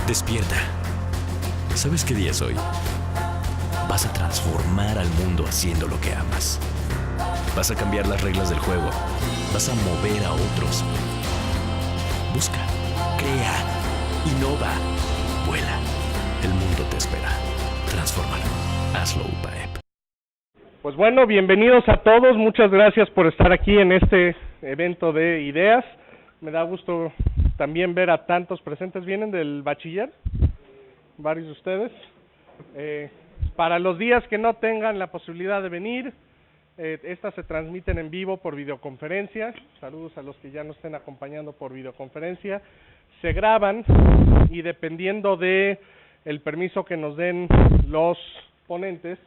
Despierta. ¿Sabes qué día es hoy? Vas a transformar al mundo haciendo lo que amas. Vas a cambiar las reglas del juego. Vas a mover a otros. Busca, crea, innova, vuela. El mundo te espera. Transfórmalo. Hazlo UPAEP. Pues bueno, bienvenidos a todos. Muchas gracias por estar aquí en este evento de ideas. Me da gusto también ver a tantos presentes. ¿Vienen del bachiller? Varios de ustedes. Para los días que no tengan la posibilidad de venir, estas se transmiten en vivo por videoconferencia. Saludos a los que ya nos estén acompañando por videoconferencia. Se graban y dependiendo de el permiso que nos den los ponentes,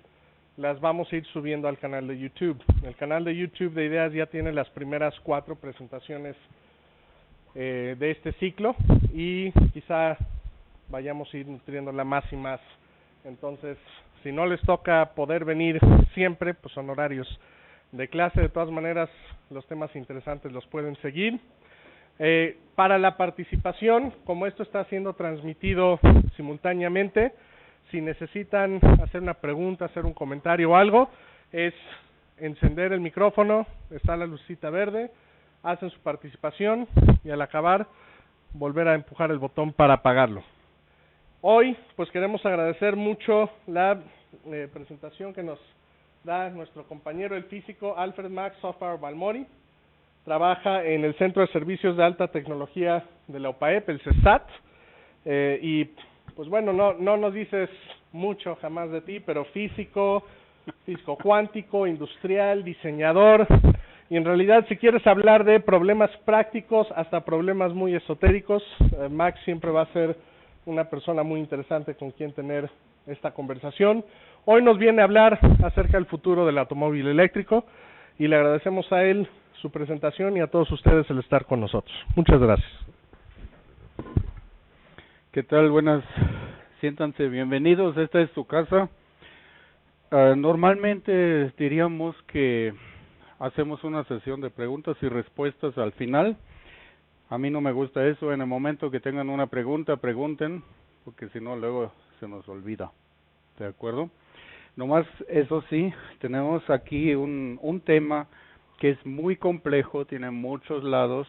las vamos a ir subiendo al canal de YouTube. El canal de YouTube de Ideas ya tiene las primeras 4 presentaciones de este ciclo y quizá vayamos a ir nutriéndola más y más. Entonces, si no les toca poder venir siempre, pues son horarios de clase. De todas maneras, los temas interesantes los pueden seguir. Para la participación, como esto está siendo transmitido simultáneamente, si necesitan hacer una pregunta, hacer un comentario o algo, es encender el micrófono, está la lucita verde, hacen su participación y al acabar volver a empujar el botón para apagarlo. Hoy pues queremos agradecer mucho la presentación que nos da nuestro compañero el físico Alfred Max Hoffauer Balmori. Trabaja en el Centro de Servicios de Alta Tecnología de la UPAEP, el CESAT, y pues bueno, no nos dices mucho jamás de ti, pero físico cuántico, industrial, diseñador, y en realidad si quieres hablar de problemas prácticos hasta problemas muy esotéricos, Max siempre va a ser una persona muy interesante con quien tener esta conversación. Hoy nos viene a hablar acerca del futuro del automóvil eléctrico y le agradecemos a él su presentación y a todos ustedes el estar con nosotros. Muchas gracias. ¿Qué tal? Buenas, siéntanse bienvenidos, esta es su casa. Normalmente diríamos que hacemos una sesión de preguntas y respuestas al final. A mí no me gusta eso, en el momento que tengan una pregunta, pregunten, porque si no luego se nos olvida, ¿de acuerdo? Nomás, eso sí, tenemos aquí un tema que es muy complejo, tiene muchos lados,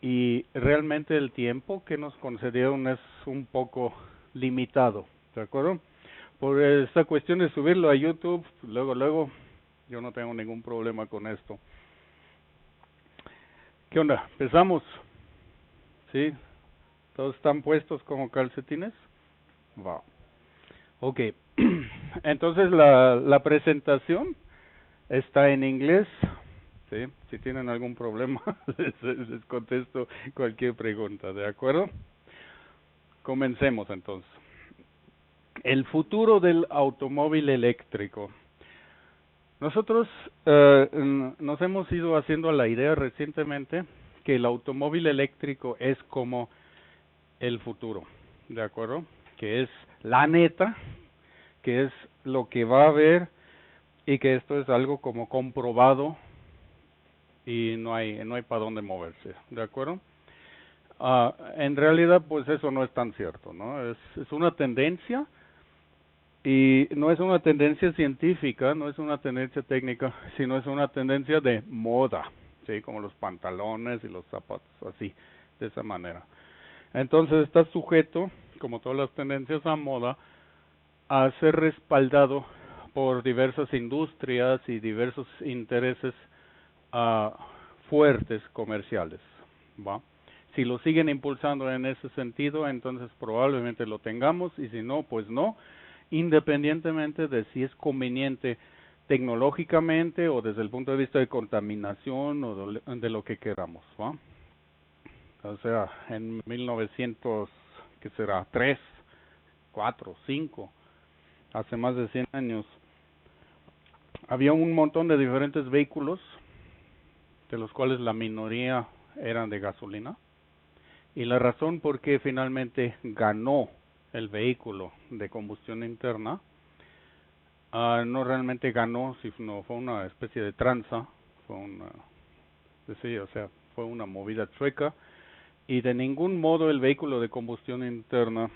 y realmente el tiempo que nos concedieron es un poco limitado, ¿de acuerdo? Por esta cuestión de subirlo a YouTube, luego, yo no tengo ningún problema con esto. ¿Qué onda? ¿Empezamos? ¿Sí? ¿Todos están puestos como calcetines? Va. Ok. Entonces la presentación está en inglés. ¿Sí? Si tienen algún problema, les contesto cualquier pregunta, ¿de acuerdo? Comencemos entonces. El futuro del automóvil eléctrico. Nosotros nos hemos ido haciendo la idea recientemente que el automóvil eléctrico es como el futuro, ¿de acuerdo? Que es la neta, que es lo que va a haber y que esto es algo como comprobado y no hay para dónde moverse, ¿de acuerdo? En realidad, pues eso no es tan cierto, ¿no? Es una tendencia y no es una tendencia científica, no es una tendencia técnica, sino es una tendencia de moda, ¿sí? Como los pantalones y los zapatos, así, de esa manera. Entonces está sujeto, como todas las tendencias a moda, a ser respaldado por diversas industrias y diversos intereses fuertes comerciales, ¿va? Si lo siguen impulsando en ese sentido, entonces probablemente lo tengamos, y si no, pues no, independientemente de si es conveniente tecnológicamente o desde el punto de vista de contaminación o de lo que queramos, ¿va? O sea, en 1900, ¿qué será? 3, 4, 5, hace más de 100 años, había un montón de diferentes vehículos, de los cuales la minoría eran de gasolina, y la razón por qué finalmente ganó el vehículo de combustión interna, no realmente ganó, sino fue una especie de tranza, fue una movida chueca, y de ningún modo el vehículo de combustión interna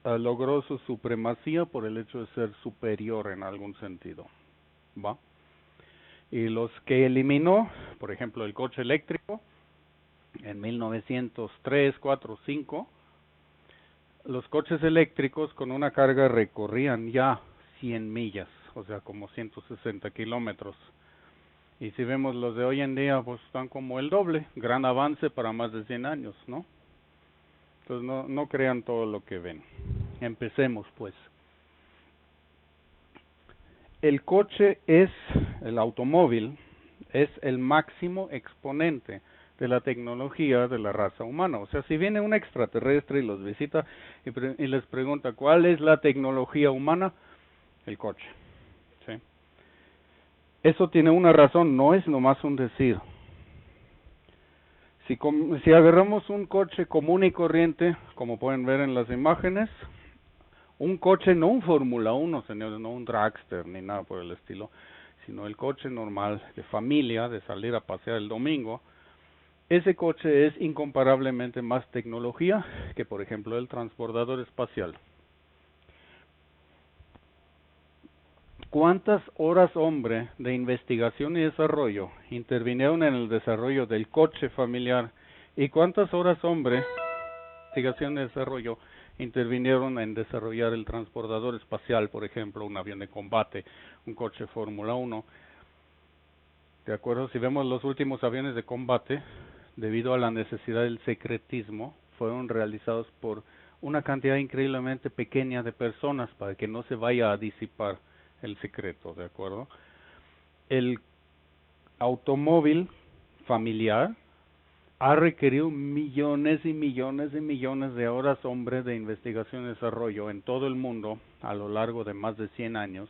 logró su supremacía por el hecho de ser superior en algún sentido, ¿va? Y los que eliminó, por ejemplo, el coche eléctrico, en 1903, 4, 5, los coches eléctricos con una carga recorrían ya 100 millas, o sea, como 160 kilómetros. Y si vemos los de hoy en día, pues están como el doble, gran avance para más de 100 años, ¿no? Entonces no crean todo lo que ven. Empecemos pues. El coche el automóvil es el máximo exponente de la tecnología de la raza humana. O sea, si viene un extraterrestre y los visita y les pregunta ¿cuál es la tecnología humana? El coche. ¿Sí? Eso tiene una razón, no es nomás un decir. Si agarramos un coche común y corriente, como pueden ver en las imágenes, un coche, no un Fórmula 1, señores, no un dragster ni nada por el estilo, sino el coche normal de familia, de salir a pasear el domingo, ese coche es incomparablemente más tecnología que, por ejemplo, el transbordador espacial. ¿Cuántas horas, hombre, de investigación y desarrollo intervinieron en el desarrollo del coche familiar? ¿Y cuántas horas, hombre, de investigación y desarrollo intervinieron en desarrollar el transbordador espacial, por ejemplo, un avión de combate, un coche Fórmula 1? De acuerdo, si vemos los últimos aviones de combate, debido a la necesidad del secretismo, fueron realizados por una cantidad increíblemente pequeña de personas para que no se vaya a disipar el secreto, ¿de acuerdo? El automóvil familiar ha requerido millones y millones y millones de horas, hombre, de investigación y desarrollo en todo el mundo a lo largo de más de 100 años,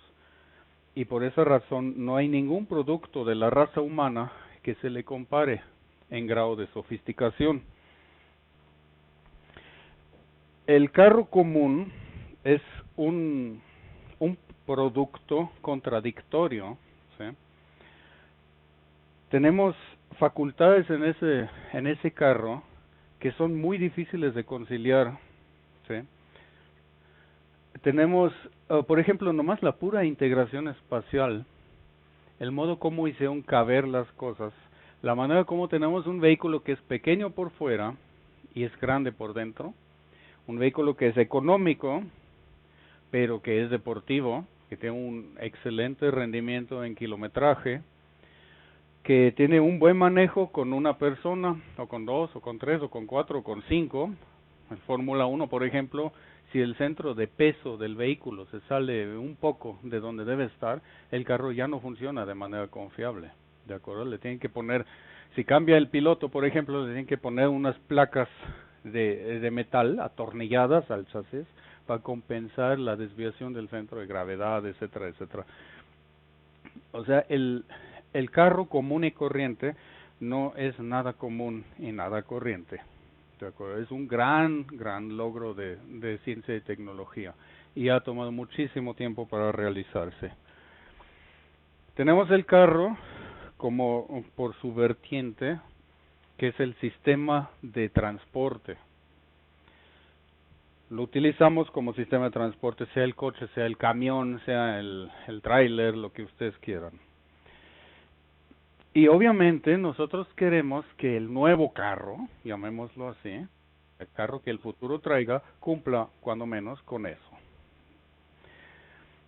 y por esa razón no hay ningún producto de la raza humana que se le compare en grado de sofisticación. El carro común es un producto contradictorio, ¿sí? Tenemos facultades en ese carro que son muy difíciles de conciliar, ¿sí? Tenemos, por ejemplo, nomás la pura integración espacial, el modo como hicieron caber las cosas, la manera como tenemos un vehículo que es pequeño por fuera y es grande por dentro, un vehículo que es económico, pero que es deportivo, que tiene un excelente rendimiento en kilometraje, que tiene un buen manejo con una persona, o con dos, o con tres, o con cuatro, o con cinco. En Fórmula 1, por ejemplo, si el centro de peso del vehículo se sale un poco de donde debe estar, el carro ya no funciona de manera confiable, ¿de acuerdo? Le tienen que poner, si cambia el piloto, por ejemplo, le tienen que poner unas placas de metal atornilladas al chasis para compensar la desviación del centro de gravedad, etcétera, etcétera. O sea, el carro común y corriente no es nada común y nada corriente, ¿de acuerdo? Es un gran logro de ciencia y tecnología y ha tomado muchísimo tiempo para realizarse. Tenemos el carro como por su vertiente, que es el sistema de transporte. Lo utilizamos como sistema de transporte, sea el coche, sea el camión, sea el tráiler, lo que ustedes quieran. Y obviamente nosotros queremos que el nuevo carro, llamémoslo así, el carro que el futuro traiga, cumpla cuando menos con eso.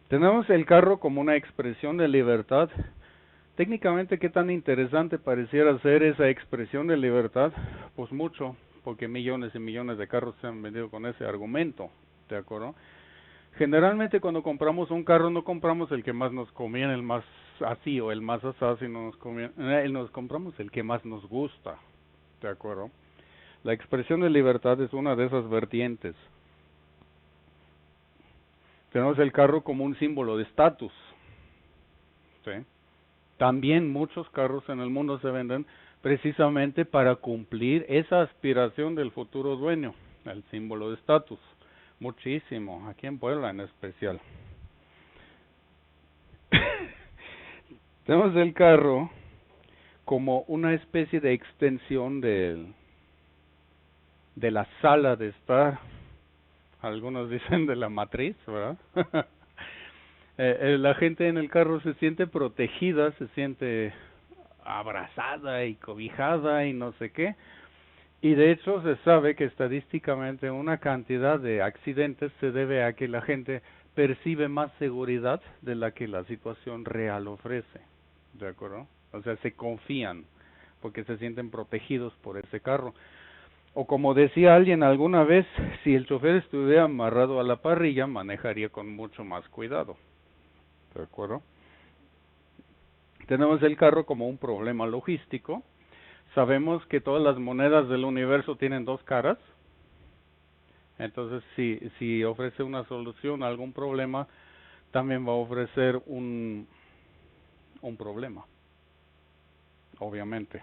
Tenemos el carro como una expresión de libertad. Técnicamente, ¿qué tan interesante pareciera ser esa expresión de libertad? Pues mucho, porque millones y millones de carros se han vendido con ese argumento, ¿de acuerdo? Generalmente cuando compramos un carro no compramos el que más nos conviene, el más así o el más asá, sino nos compramos el que más nos gusta, ¿de acuerdo? La expresión de libertad es una de esas vertientes. Tenemos el carro como un símbolo de estatus, ¿sí? También muchos carros en el mundo se venden precisamente para cumplir esa aspiración del futuro dueño, el símbolo de estatus. Muchísimo, aquí en Puebla en especial. Tenemos el carro como una especie de extensión de la sala de estar. algunos dicen de la matriz, ¿verdad? La gente en el carro se siente protegida, se siente abrazada y cobijada y no sé qué. Y de hecho se sabe que estadísticamente una cantidad de accidentes se debe a que la gente percibe más seguridad de la que la situación real ofrece, ¿de acuerdo? O sea, se confían porque se sienten protegidos por ese carro. O como decía alguien alguna vez, si el chofer estuviera amarrado a la parrilla, manejaría con mucho más cuidado, ¿de acuerdo? Tenemos el carro como un problema logístico. Sabemos que todas las monedas del universo tienen dos caras. Entonces, si ofrece una solución a algún problema, también va a ofrecer un problema, obviamente.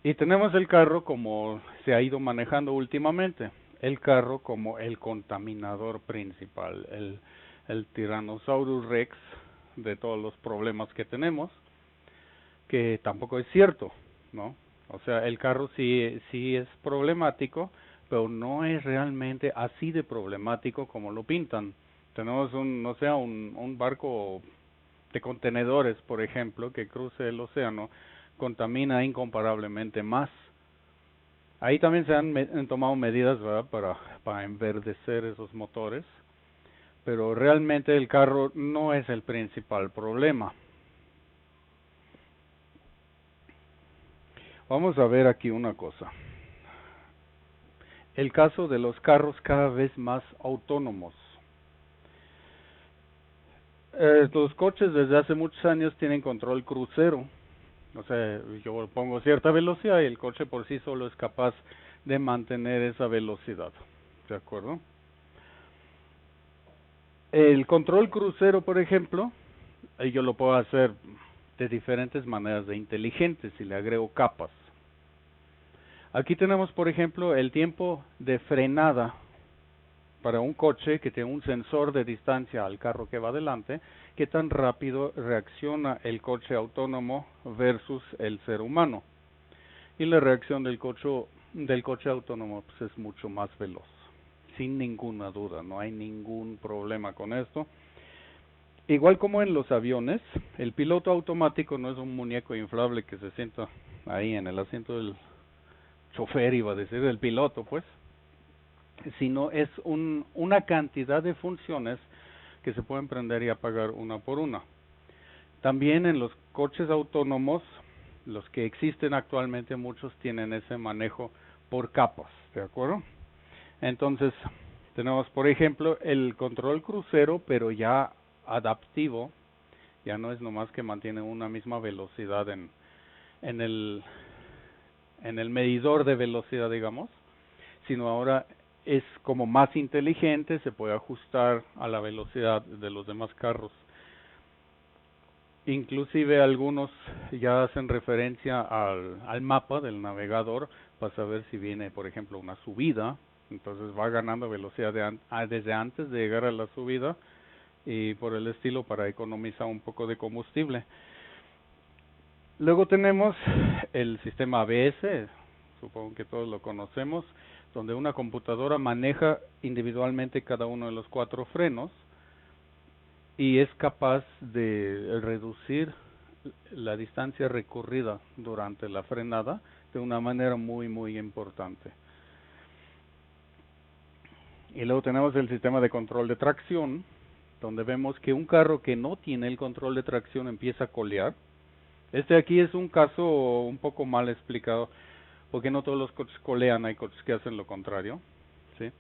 Y tenemos el carro como se ha ido manejando últimamente, el carro como el contaminador principal, el Tyrannosaurus Rex de todos los problemas que tenemos, que tampoco es cierto, ¿no? O sea, el carro sí es problemático, pero no es realmente así de problemático como lo pintan. Tenemos un barco de contenedores, por ejemplo, que cruce el océano, contamina incomparablemente más. Ahí también se han tomado medidas, ¿verdad?, para enverdecer esos motores, pero realmente el carro no es el principal problema. Vamos a ver aquí una cosa. El caso de los carros cada vez más autónomos. Los coches desde hace muchos años tienen control crucero. O sea, yo pongo cierta velocidad y el coche por sí solo es capaz de mantener esa velocidad. ¿De acuerdo? El control crucero, por ejemplo, yo lo puedo hacer de diferentes maneras de inteligente si le agrego capas. Aquí tenemos, por ejemplo, el tiempo de frenada para un coche que tiene un sensor de distancia al carro que va adelante, qué tan rápido reacciona el coche autónomo versus el ser humano. Y la reacción del coche autónomo pues, es mucho más veloz, sin ninguna duda, no hay ningún problema con esto. Igual como en los aviones, el piloto automático no es un muñeco inflable que se sienta ahí en el asiento del chofer, iba a decir, del piloto, pues, sino es una cantidad de funciones que se pueden prender y apagar una por una. También en los coches autónomos, los que existen actualmente, muchos tienen ese manejo por capas, ¿de acuerdo? Entonces, tenemos, por ejemplo, el control crucero, pero ya adaptivo, ya no es nomás que mantiene una misma velocidad en el medidor de velocidad, digamos, sino ahora es como más inteligente, se puede ajustar a la velocidad de los demás carros. Inclusive algunos ya hacen referencia al mapa del navegador para saber si viene, por ejemplo, una subida, entonces va ganando velocidad desde antes de llegar a la subida y por el estilo para economizar un poco de combustible. Luego tenemos el sistema ABS, supongo que todos lo conocemos, donde una computadora maneja individualmente cada uno de los 4 frenos y es capaz de reducir la distancia recorrida durante la frenada de una manera muy, muy importante. Y luego tenemos el sistema de control de tracción, donde vemos que un carro que no tiene el control de tracción empieza a colear. Este aquí es un caso un poco mal explicado, porque no todos los coches colean, hay coches que hacen lo contrario, ¿sí?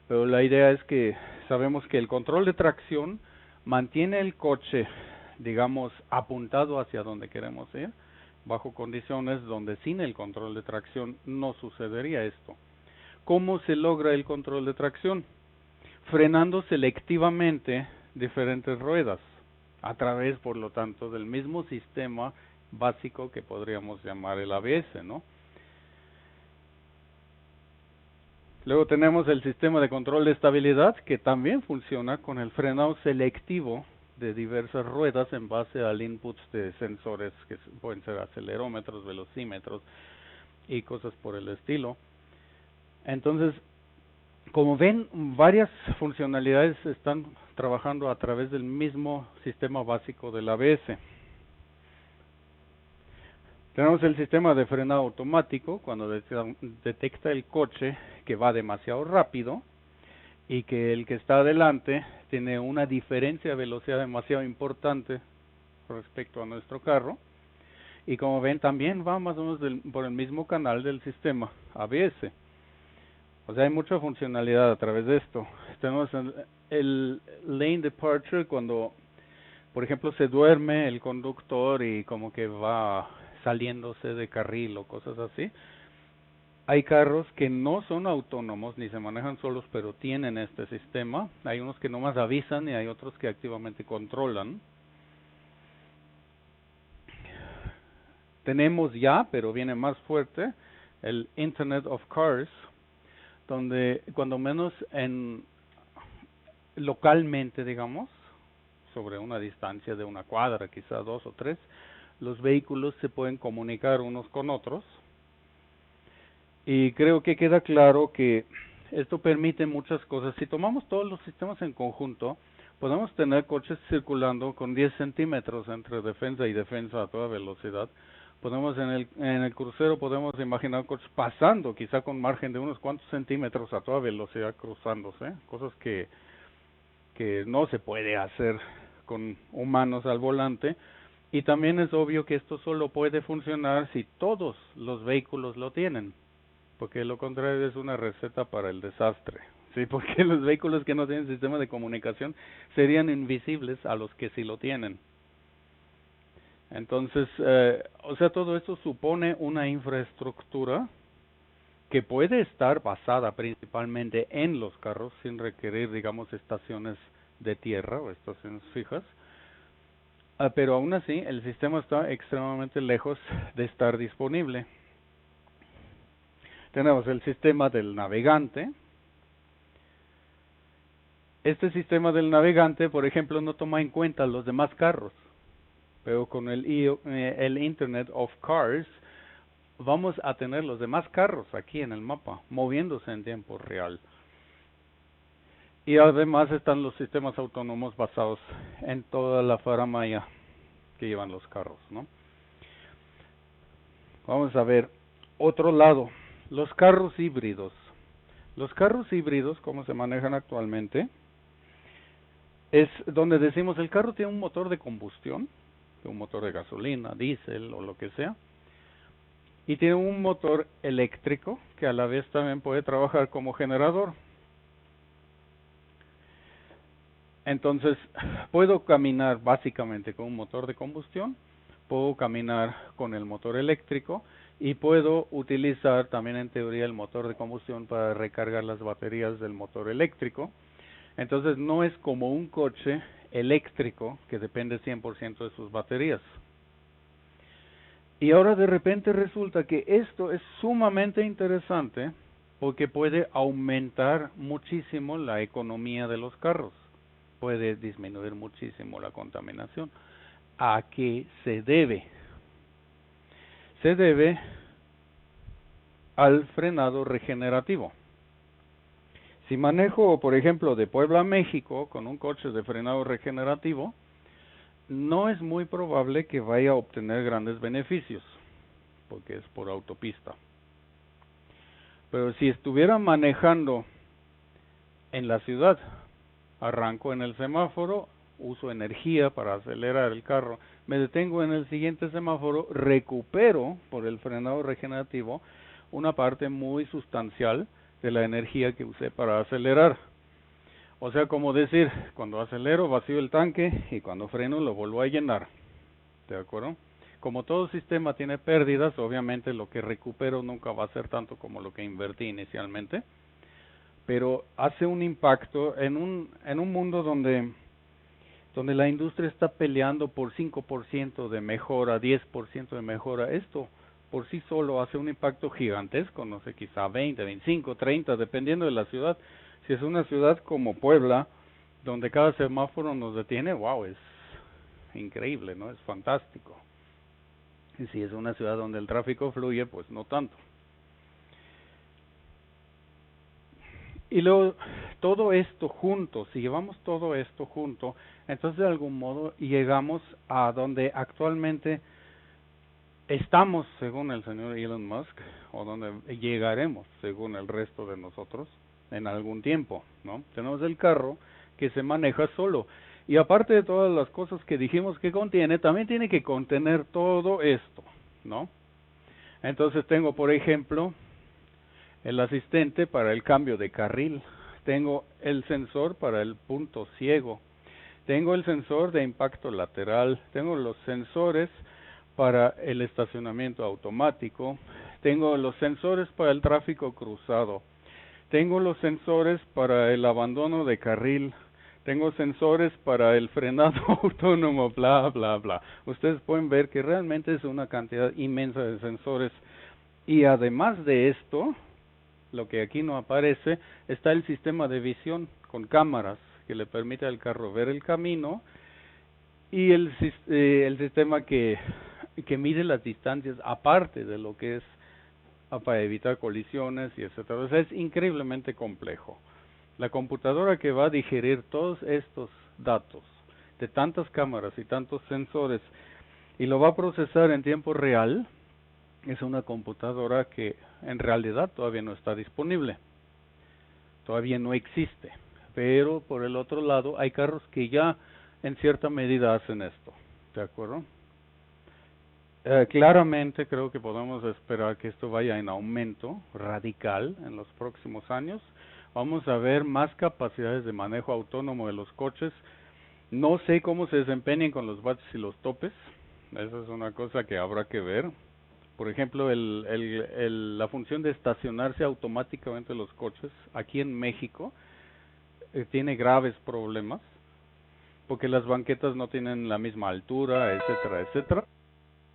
Pero la idea es que sabemos que el control de tracción mantiene el coche, digamos, apuntado hacia donde queremos ir, bajo condiciones donde sin el control de tracción no sucedería esto. ¿Cómo se logra el control de tracción? Frenando selectivamente diferentes ruedas, a través, por lo tanto, del mismo sistema básico que podríamos llamar el ABS, ¿no? Luego tenemos el sistema de control de estabilidad, que también funciona con el frenado selectivo de diversas ruedas en base al inputs de sensores que pueden ser acelerómetros, velocímetros y cosas por el estilo. Entonces, Como ven, varias funcionalidades están trabajando a través del mismo sistema básico del ABS. Tenemos el sistema de frenado automático, cuando detecta el coche que va demasiado rápido y que el que está adelante tiene una diferencia de velocidad demasiado importante respecto a nuestro carro. Y como ven, también va más o menos por el mismo canal del sistema ABS. O sea, hay mucha funcionalidad a través de esto. Tenemos el lane departure, cuando, por ejemplo, se duerme el conductor y como que va saliéndose de carril o cosas así. Hay carros que no son autónomos ni se manejan solos, pero tienen este sistema. Hay unos que nomás avisan y hay otros que activamente controlan. Tenemos ya, pero viene más fuerte, el Internet of Cars, donde cuando menos localmente, digamos, sobre una distancia de una cuadra, quizá 2 o 3, los vehículos se pueden comunicar unos con otros. Y creo que queda claro que esto permite muchas cosas. Si tomamos todos los sistemas en conjunto, podemos tener coches circulando con 10 centímetros entre defensa y defensa a toda velocidad. Podemos en el crucero podemos imaginar coches pasando, quizá con margen de unos cuantos centímetros a toda velocidad cruzándose, cosas que no se puede hacer con humanos al volante. Y también es obvio que esto solo puede funcionar si todos los vehículos lo tienen, porque lo contrario es una receta para el desastre. Sí, porque los vehículos que no tienen sistema de comunicación serían invisibles a los que sí lo tienen. Entonces, o sea, todo esto supone una infraestructura que puede estar basada principalmente en los carros sin requerir, digamos, estaciones de tierra o estaciones fijas. Pero aún así, el sistema está extremadamente lejos de estar disponible. Tenemos el sistema del navegante. Este sistema del navegante, por ejemplo, no toma en cuenta los demás carros. Pero con el Internet of Cars, vamos a tener los demás carros aquí en el mapa, moviéndose en tiempo real. Y además están los sistemas autónomos basados en toda la faramalla que llevan los carros, ¿no? Vamos a ver otro lado, los carros híbridos. Los carros híbridos, como se manejan actualmente, es donde decimos el carro tiene un motor de combustión, un motor de gasolina, diésel o lo que sea, y tiene un motor eléctrico que a la vez también puede trabajar como generador. Entonces, puedo caminar básicamente con un motor de combustión, puedo caminar con el motor eléctrico y puedo utilizar también en teoría el motor de combustión para recargar las baterías del motor eléctrico. Entonces, no es como un coche eléctrico que depende 100% de sus baterías. Y ahora de repente resulta que esto es sumamente interesante porque puede aumentar muchísimo la economía de los carros, puede disminuir muchísimo la contaminación. ¿A qué se debe? Se debe al frenado regenerativo. Si manejo, por ejemplo, de Puebla a México con un coche de frenado regenerativo, no es muy probable que vaya a obtener grandes beneficios, porque es por autopista. Pero si estuviera manejando en la ciudad, arranco en el semáforo, uso energía para acelerar el carro, me detengo en el siguiente semáforo, recupero por el frenado regenerativo una parte muy sustancial de la energía que usé para acelerar. O sea, como decir, cuando acelero vacío el tanque y cuando freno lo vuelvo a llenar. ¿De acuerdo? Como todo sistema tiene pérdidas, obviamente lo que recupero nunca va a ser tanto como lo que invertí inicialmente, pero hace un impacto en un mundo donde la industria está peleando por 5% de mejora, 10% de mejora. Esto por sí solo hace un impacto gigantesco, no sé, quizá 20, 25, 30, dependiendo de la ciudad. Si es una ciudad como Puebla, donde cada semáforo nos detiene, wow, es increíble, ¿no? Es fantástico. Y si es una ciudad donde el tráfico fluye, pues no tanto. Y luego, todo esto junto, si llevamos todo esto junto, entonces de algún modo llegamos a donde actualmente estamos, según el señor Elon Musk, o donde llegaremos, según el resto de nosotros, en algún tiempo, ¿no? Tenemos el carro que se maneja solo. Y aparte de todas las cosas que dijimos que contiene, también tiene que contener todo esto, ¿no? Entonces tengo, por ejemplo, el asistente para el cambio de carril, tengo el sensor para el punto ciego, tengo el sensor de impacto lateral, tengo los sensores para el estacionamiento automático, tengo los sensores para el tráfico cruzado, tengo los sensores para el abandono de carril, tengo sensores para el frenado autónomo, bla, bla, bla. Ustedes pueden ver que realmente es una cantidad inmensa de sensores. Y además de esto, lo que aquí no aparece, está el sistema de visión con cámaras que le permite al carro ver el camino y el sistema que mide las distancias aparte de lo que es para evitar colisiones y etcétera. O sea, es increíblemente complejo. La computadora que va a digerir todos estos datos de tantas cámaras y tantos sensores y lo va a procesar en tiempo real es una computadora que en realidad todavía no está disponible, todavía no existe, pero por el otro lado hay carros que ya en cierta medida hacen esto, ¿de acuerdo? Claramente creo que podemos esperar que esto vaya en aumento radical en los próximos años. Vamos a ver más capacidades de manejo autónomo de los coches. No sé cómo se desempeñen con los baches y los topes. Esa es una cosa que habrá que ver. Por ejemplo, la función de estacionarse automáticamente los coches aquí en México tiene graves problemas porque las banquetas no tienen la misma altura, etcétera, etcétera.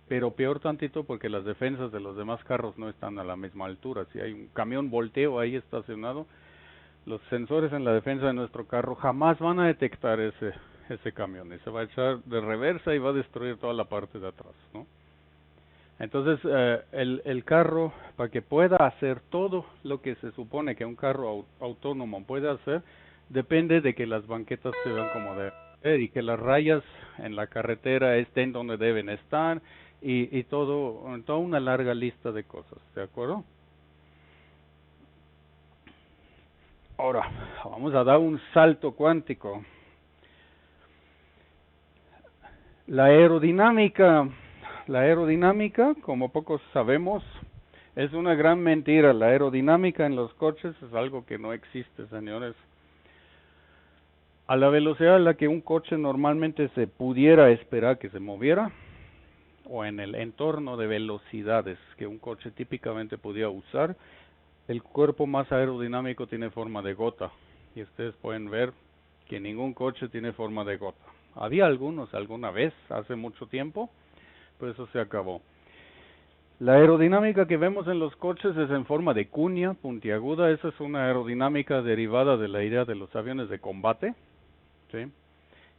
Pero peor tantito porque las defensas de los demás carros no están a la misma altura. Si hay un camión volteo ahí estacionado, los sensores en la defensa de nuestro carro jamás van a detectar ese camión y se va a echar de reversa y va a destruir toda la parte de atrás, ¿no? Entonces, el carro, para que pueda hacer todo lo que se supone que un carro autónomo puede hacer, depende de que las banquetas se vean como deben ser y que las rayas en la carretera estén donde deben estar y toda una larga lista de cosas, ¿de acuerdo? Ahora, vamos a dar un salto cuántico. La aerodinámica, como pocos sabemos, es una gran mentira. La aerodinámica en los coches es algo que no existe, señores. A la velocidad a la que un coche normalmente se pudiera esperar que se moviera, o en el entorno de velocidades que un coche típicamente podía usar, el cuerpo más aerodinámico tiene forma de gota. Y ustedes pueden ver que ningún coche tiene forma de gota. Había algunos alguna vez, hace mucho tiempo, pero eso se acabó. La aerodinámica que vemos en los coches es en forma de cuña puntiaguda. Esa es una aerodinámica derivada de la idea de los aviones de combate, ¿sí?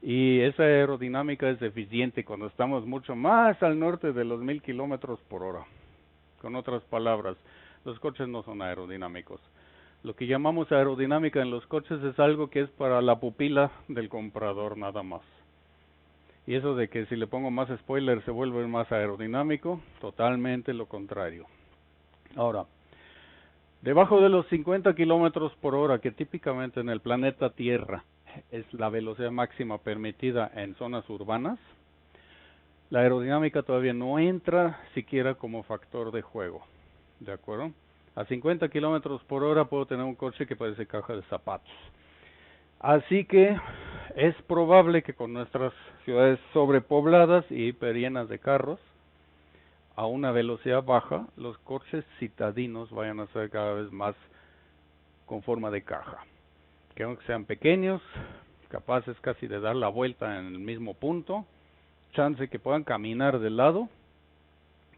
Y esa aerodinámica es eficiente cuando estamos mucho más al norte de los 1000 kilómetros por hora. Con otras palabras, los coches no son aerodinámicos. Lo que llamamos aerodinámica en los coches es algo que es para la pupila del comprador nada más. Y eso de que si le pongo más spoiler se vuelve más aerodinámico, totalmente lo contrario. Ahora, debajo de los 50 kilómetros por hora, que típicamente en el planeta Tierra es la velocidad máxima permitida en zonas urbanas, la aerodinámica todavía no entra siquiera como factor de juego, ¿de acuerdo? A 50 kilómetros por hora puedo tener un coche que parece caja de zapatos. Así que es probable que con nuestras ciudades sobrepobladas y hiperllenas de carros, a una velocidad baja, los coches citadinos vayan a ser cada vez más con forma de caja. Que aunque sean pequeños, capaces casi de dar la vuelta en el mismo punto, chance que puedan caminar de lado,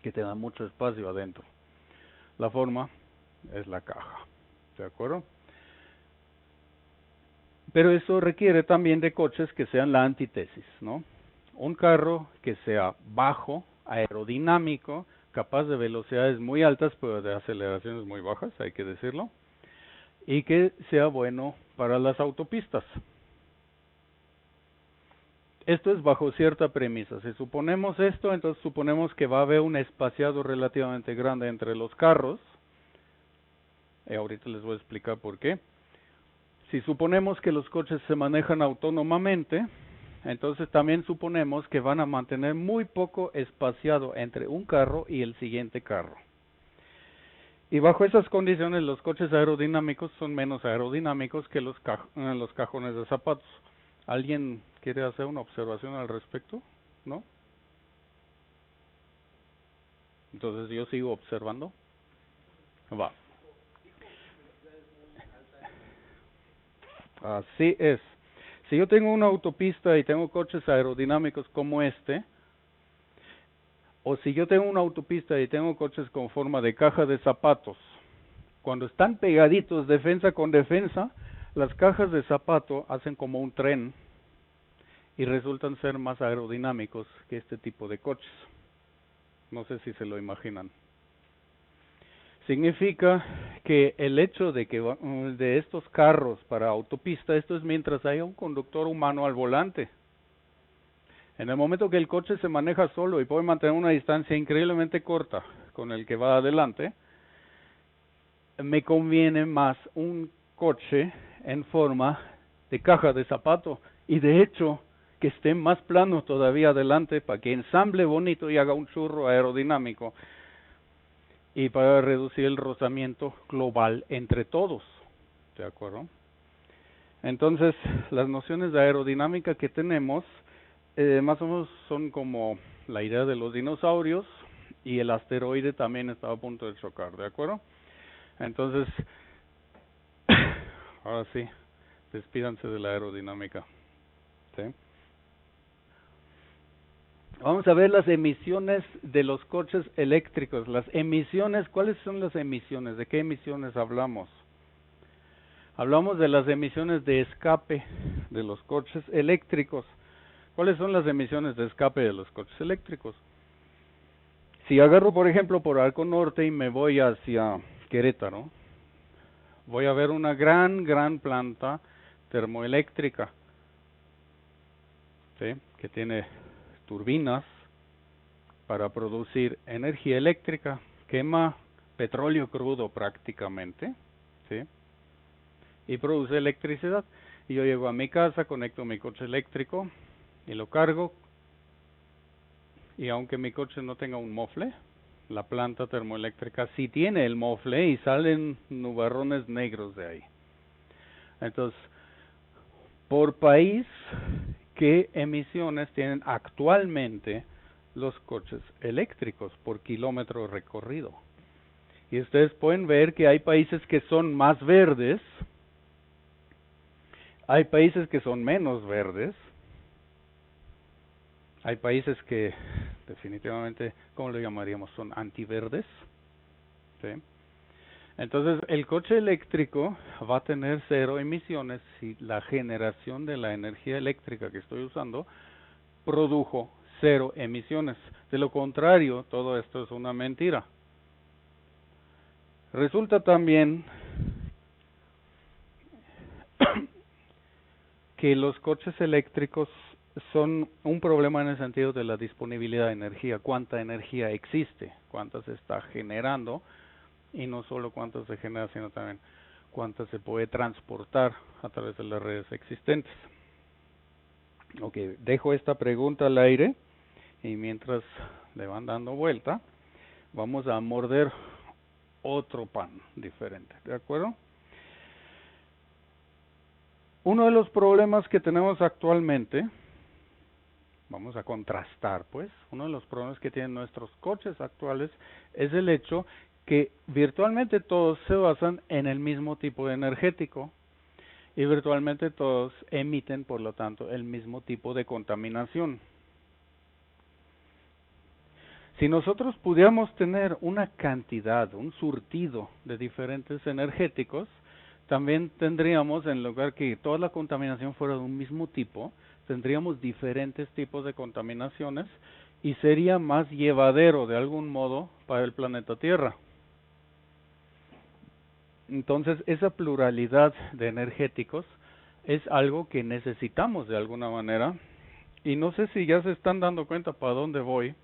que tengan mucho espacio adentro. La forma es la caja, ¿de acuerdo? Pero eso requiere también de coches que sean la antítesis, ¿no? Un carro que sea bajo, aerodinámico, capaz de velocidades muy altas, pero de aceleraciones muy bajas, hay que decirlo, y que sea bueno para las autopistas. Esto es bajo cierta premisa. Si suponemos esto, entonces suponemos que va a haber un espaciado relativamente grande entre los carros. Y ahorita les voy a explicar por qué. Si suponemos que los coches se manejan autónomamente, entonces también suponemos que van a mantener muy poco espaciado entre un carro y el siguiente carro. Y bajo esas condiciones los coches aerodinámicos son menos aerodinámicos que los cajones de zapatos. ¿Alguien quiere hacer una observación al respecto? ¿No? Entonces yo sigo observando. Va. Así es. Si yo tengo una autopista y tengo coches aerodinámicos como este, o si yo tengo una autopista y tengo coches con forma de caja de zapatos, cuando están pegaditos defensa con defensa, las cajas de zapato hacen como un tren y resultan ser más aerodinámicos que este tipo de coches. No sé si se lo imaginan. Significa que el hecho de que de estos carros para autopista, esto es mientras haya un conductor humano al volante. En el momento que el coche se maneja solo y puede mantener una distancia increíblemente corta con el que va adelante, me conviene más un coche en forma de caja de zapato y de hecho que esté más plano todavía adelante para que ensamble bonito y haga un churro aerodinámico y para reducir el rozamiento global entre todos. ¿De acuerdo? Entonces, las nociones de aerodinámica que tenemos más o menos son como la idea de los dinosaurios y el asteroide también estaba a punto de chocar, ¿de acuerdo? Entonces, ahora sí, despídanse de la aerodinámica. ¿Sí? Vamos a ver las emisiones de los coches eléctricos. Las emisiones, ¿cuáles son las emisiones? ¿De qué emisiones hablamos? Hablamos de las emisiones de escape de los coches eléctricos. ¿Cuáles son las emisiones de escape de los coches eléctricos? Si agarro, por ejemplo, por Arco Norte y me voy hacia Querétaro, voy a ver una gran planta termoeléctrica, ¿sí? Que tiene turbinas para producir energía eléctrica, quema petróleo crudo prácticamente, ¿sí? Y produce electricidad. Y yo llego a mi casa, conecto mi coche eléctrico y lo cargo, y aunque mi coche no tenga un mofle, la planta termoeléctrica sí tiene el mofle y salen nubarrones negros de ahí. Entonces, por país, ¿qué emisiones tienen actualmente los coches eléctricos por kilómetro recorrido? Y ustedes pueden ver que hay países que son más verdes, hay países que son menos verdes, hay países que definitivamente, ¿cómo lo llamaríamos? Son antiverdes, ¿sí? Entonces, el coche eléctrico va a tener 0 emisiones si la generación de la energía eléctrica que estoy usando produjo 0 emisiones. De lo contrario, todo esto es una mentira. Resulta también que los coches eléctricos son un problema en el sentido de la disponibilidad de energía, cuánta energía existe, cuánta se está generando, y no solo cuánta se genera, sino también cuánta se puede transportar a través de las redes existentes. Ok, dejo esta pregunta al aire, y mientras le van dando vuelta, vamos a morder otro pan diferente, ¿de acuerdo? Uno de los problemas que tenemos actualmente, vamos a contrastar pues, uno de los problemas que tienen nuestros coches actuales es el hecho que virtualmente todos se basan en el mismo tipo de energético y virtualmente todos emiten, por lo tanto, el mismo tipo de contaminación. Si nosotros pudiéramos tener una cantidad, un surtido de diferentes energéticos, también tendríamos, en lugar que toda la contaminación fuera de un mismo tipo, tendríamos diferentes tipos de contaminaciones y sería más llevadero de algún modo para el planeta Tierra. Entonces, esa pluralidad de energéticos es algo que necesitamos de alguna manera. Y no sé si ya se están dando cuenta para dónde voy.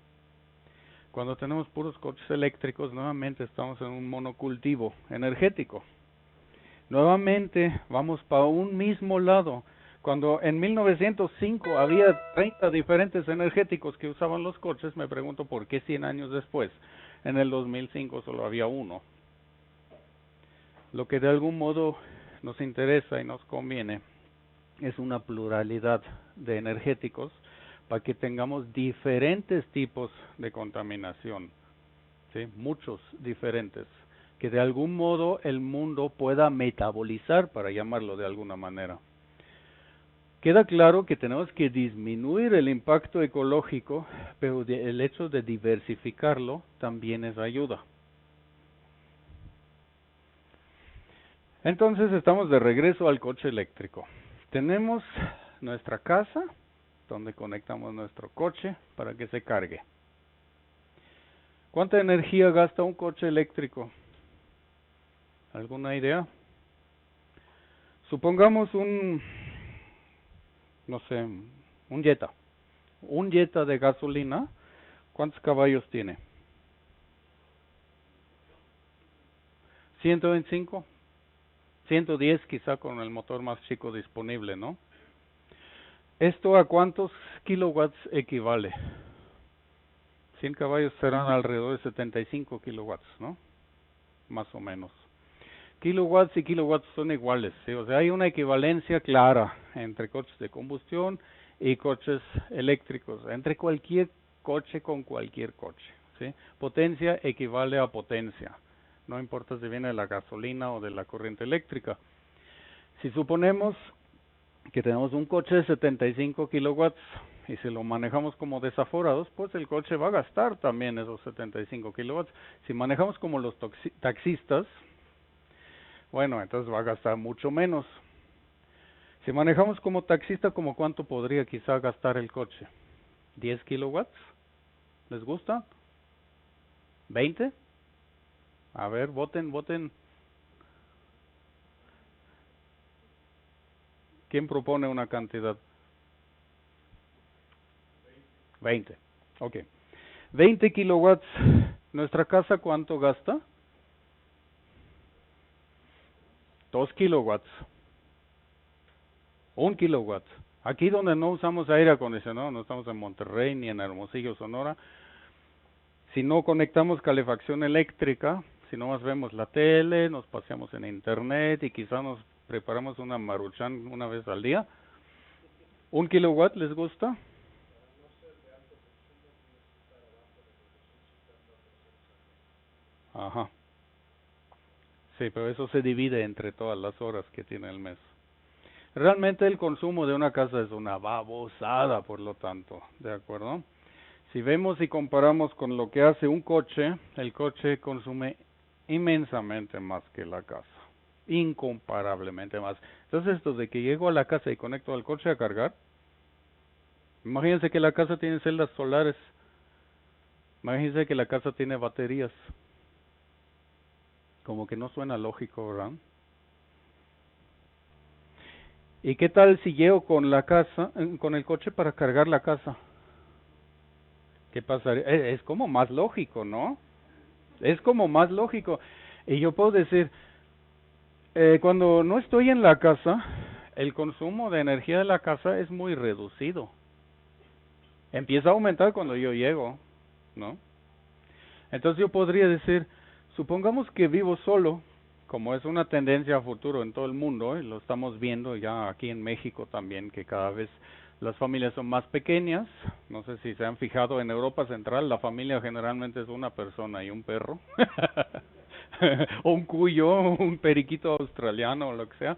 Cuando tenemos puros coches eléctricos, nuevamente estamos en un monocultivo energético. Nuevamente vamos para un mismo lado. Cuando en 1905 había 30 diferentes energéticos que usaban los coches, me pregunto por qué 100 años después, en el 2005 solo había uno. Lo que de algún modo nos interesa y nos conviene es una pluralidad de energéticos para que tengamos diferentes tipos de contaminación, ¿sí? Muchos diferentes, que de algún modo el mundo pueda metabolizar, para llamarlo de alguna manera. Queda claro que tenemos que disminuir el impacto ecológico, pero el hecho de diversificarlo también es ayuda. Entonces estamos de regreso al coche eléctrico. Tenemos nuestra casa, donde conectamos nuestro coche para que se cargue. ¿Cuánta energía gasta un coche eléctrico? ¿Alguna idea? Supongamos un Jetta. Un Jetta de gasolina, ¿cuántos caballos tiene? 125, 110 quizá con el motor más chico disponible, ¿no? ¿Esto a cuántos kilowatts equivale? 100 caballos serán alrededor de 75 kilowatts, ¿no? Más o menos. Kilowatts y kilowatts son iguales, ¿sí? O sea, hay una equivalencia clara entre coches de combustión y coches eléctricos, entre cualquier coche con cualquier coche, ¿sí? Potencia equivale a potencia, no importa si viene de la gasolina o de la corriente eléctrica. Si suponemos que tenemos un coche de 75 kilowatts y si lo manejamos como desaforados, pues el coche va a gastar también esos 75 kilowatts. Si manejamos como los taxistas, bueno, entonces va a gastar mucho menos. Si manejamos como taxista, ¿como cuánto podría quizá gastar el coche? ¿10 kilowatts? ¿Les gusta? ¿20? A ver, voten. ¿Quién propone una cantidad? 20. Ok. 20 kilowatts. ¿Nuestra casa cuánto gasta? 2 kilowatts. 1 kilowatt. Aquí donde no usamos aire acondicionado, no estamos en Monterrey ni en Hermosillo, Sonora. Si no conectamos calefacción eléctrica, si no más vemos la tele, nos paseamos en internet y quizá nos preparamos una maruchan una vez al día. 1 kilowatt, ¿les gusta? Ajá. Sí, pero eso se divide entre todas las horas que tiene el mes. Realmente el consumo de una casa es una babosada, por lo tanto, ¿de acuerdo? Si vemos y comparamos con lo que hace un coche, el coche consume inmensamente más que la casa, incomparablemente más. Entonces esto de que llego a la casa y conecto al coche a cargar, imagínense que la casa tiene celdas solares, imagínense que la casa tiene baterías, como que no suena lógico, ¿verdad? ¿Y qué tal si llego con la casa, con el coche para cargar la casa? ¿Qué pasaría? Es como más lógico, ¿no? Es como más lógico. Y yo puedo decir, cuando no estoy en la casa, el consumo de energía de la casa es muy reducido. Empieza a aumentar cuando yo llego, ¿no? Entonces yo podría decir, supongamos que vivo solo, como es una tendencia a futuro en todo el mundo, y lo estamos viendo ya aquí en México también, que cada vez las familias son más pequeñas. No sé si se han fijado, en Europa Central la familia generalmente es una persona y un perro, o un cuyo, un periquito australiano o lo que sea.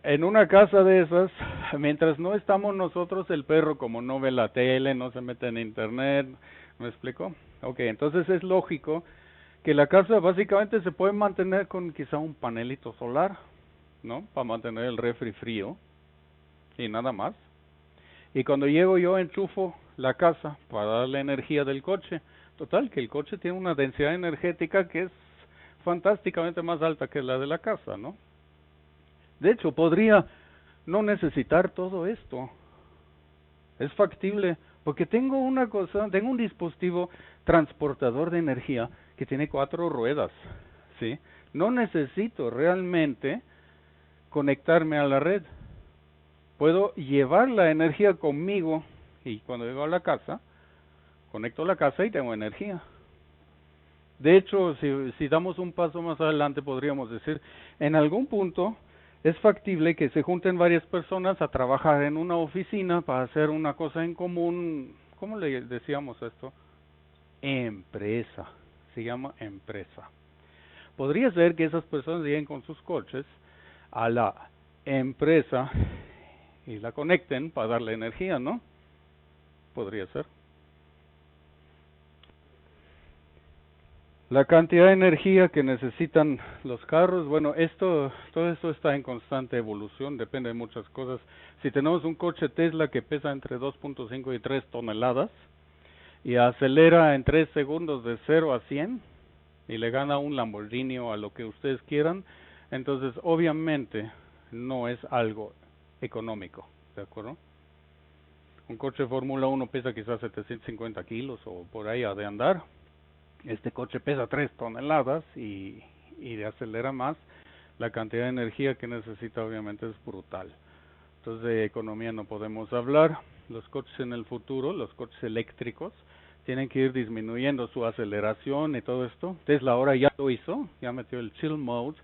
En una casa de esas, mientras no estamos nosotros, el perro como no ve la tele, no se mete en internet, ¿me explico? Ok, entonces es lógico que la casa básicamente se puede mantener con quizá un panelito solar, ¿no? Para mantener el refri frío y nada más. Y cuando llego yo enchufo la casa para darle energía del coche. Total, que el coche tiene una densidad energética que es fantásticamente más alta que la de la casa, ¿no? De hecho, podría no necesitar todo esto. Es factible, porque tengo un dispositivo transportador de energía que tiene 4 ruedas, ¿sí? No necesito realmente conectarme a la red. Puedo llevar la energía conmigo y cuando llego a la casa, conecto la casa y tengo energía. De hecho, si damos un paso más adelante, podríamos decir, en algún punto es factible que se junten varias personas a trabajar en una oficina para hacer una cosa en común. ¿Cómo le decíamos esto? Empresa. Se llama empresa. Podría ser que esas personas lleguen con sus coches a la empresa y la conecten para darle energía, ¿no? Podría ser. La cantidad de energía que necesitan los carros, bueno, todo esto está en constante evolución, depende de muchas cosas. Si tenemos un coche Tesla que pesa entre 2.5 y 3 toneladas y acelera en 3 segundos de 0 a 100 y le gana un Lamborghini o a lo que ustedes quieran, entonces obviamente no es algo económico, ¿de acuerdo? Un coche de Fórmula 1 pesa quizás 750 kilos o por ahí ha de andar. Este coche pesa 3 toneladas y de acelera más. La cantidad de energía que necesita obviamente es brutal. Entonces de economía no podemos hablar. Los coches en el futuro, los coches eléctricos, tienen que ir disminuyendo su aceleración y todo esto. Tesla ahora ya lo hizo, ya metió el chill mode,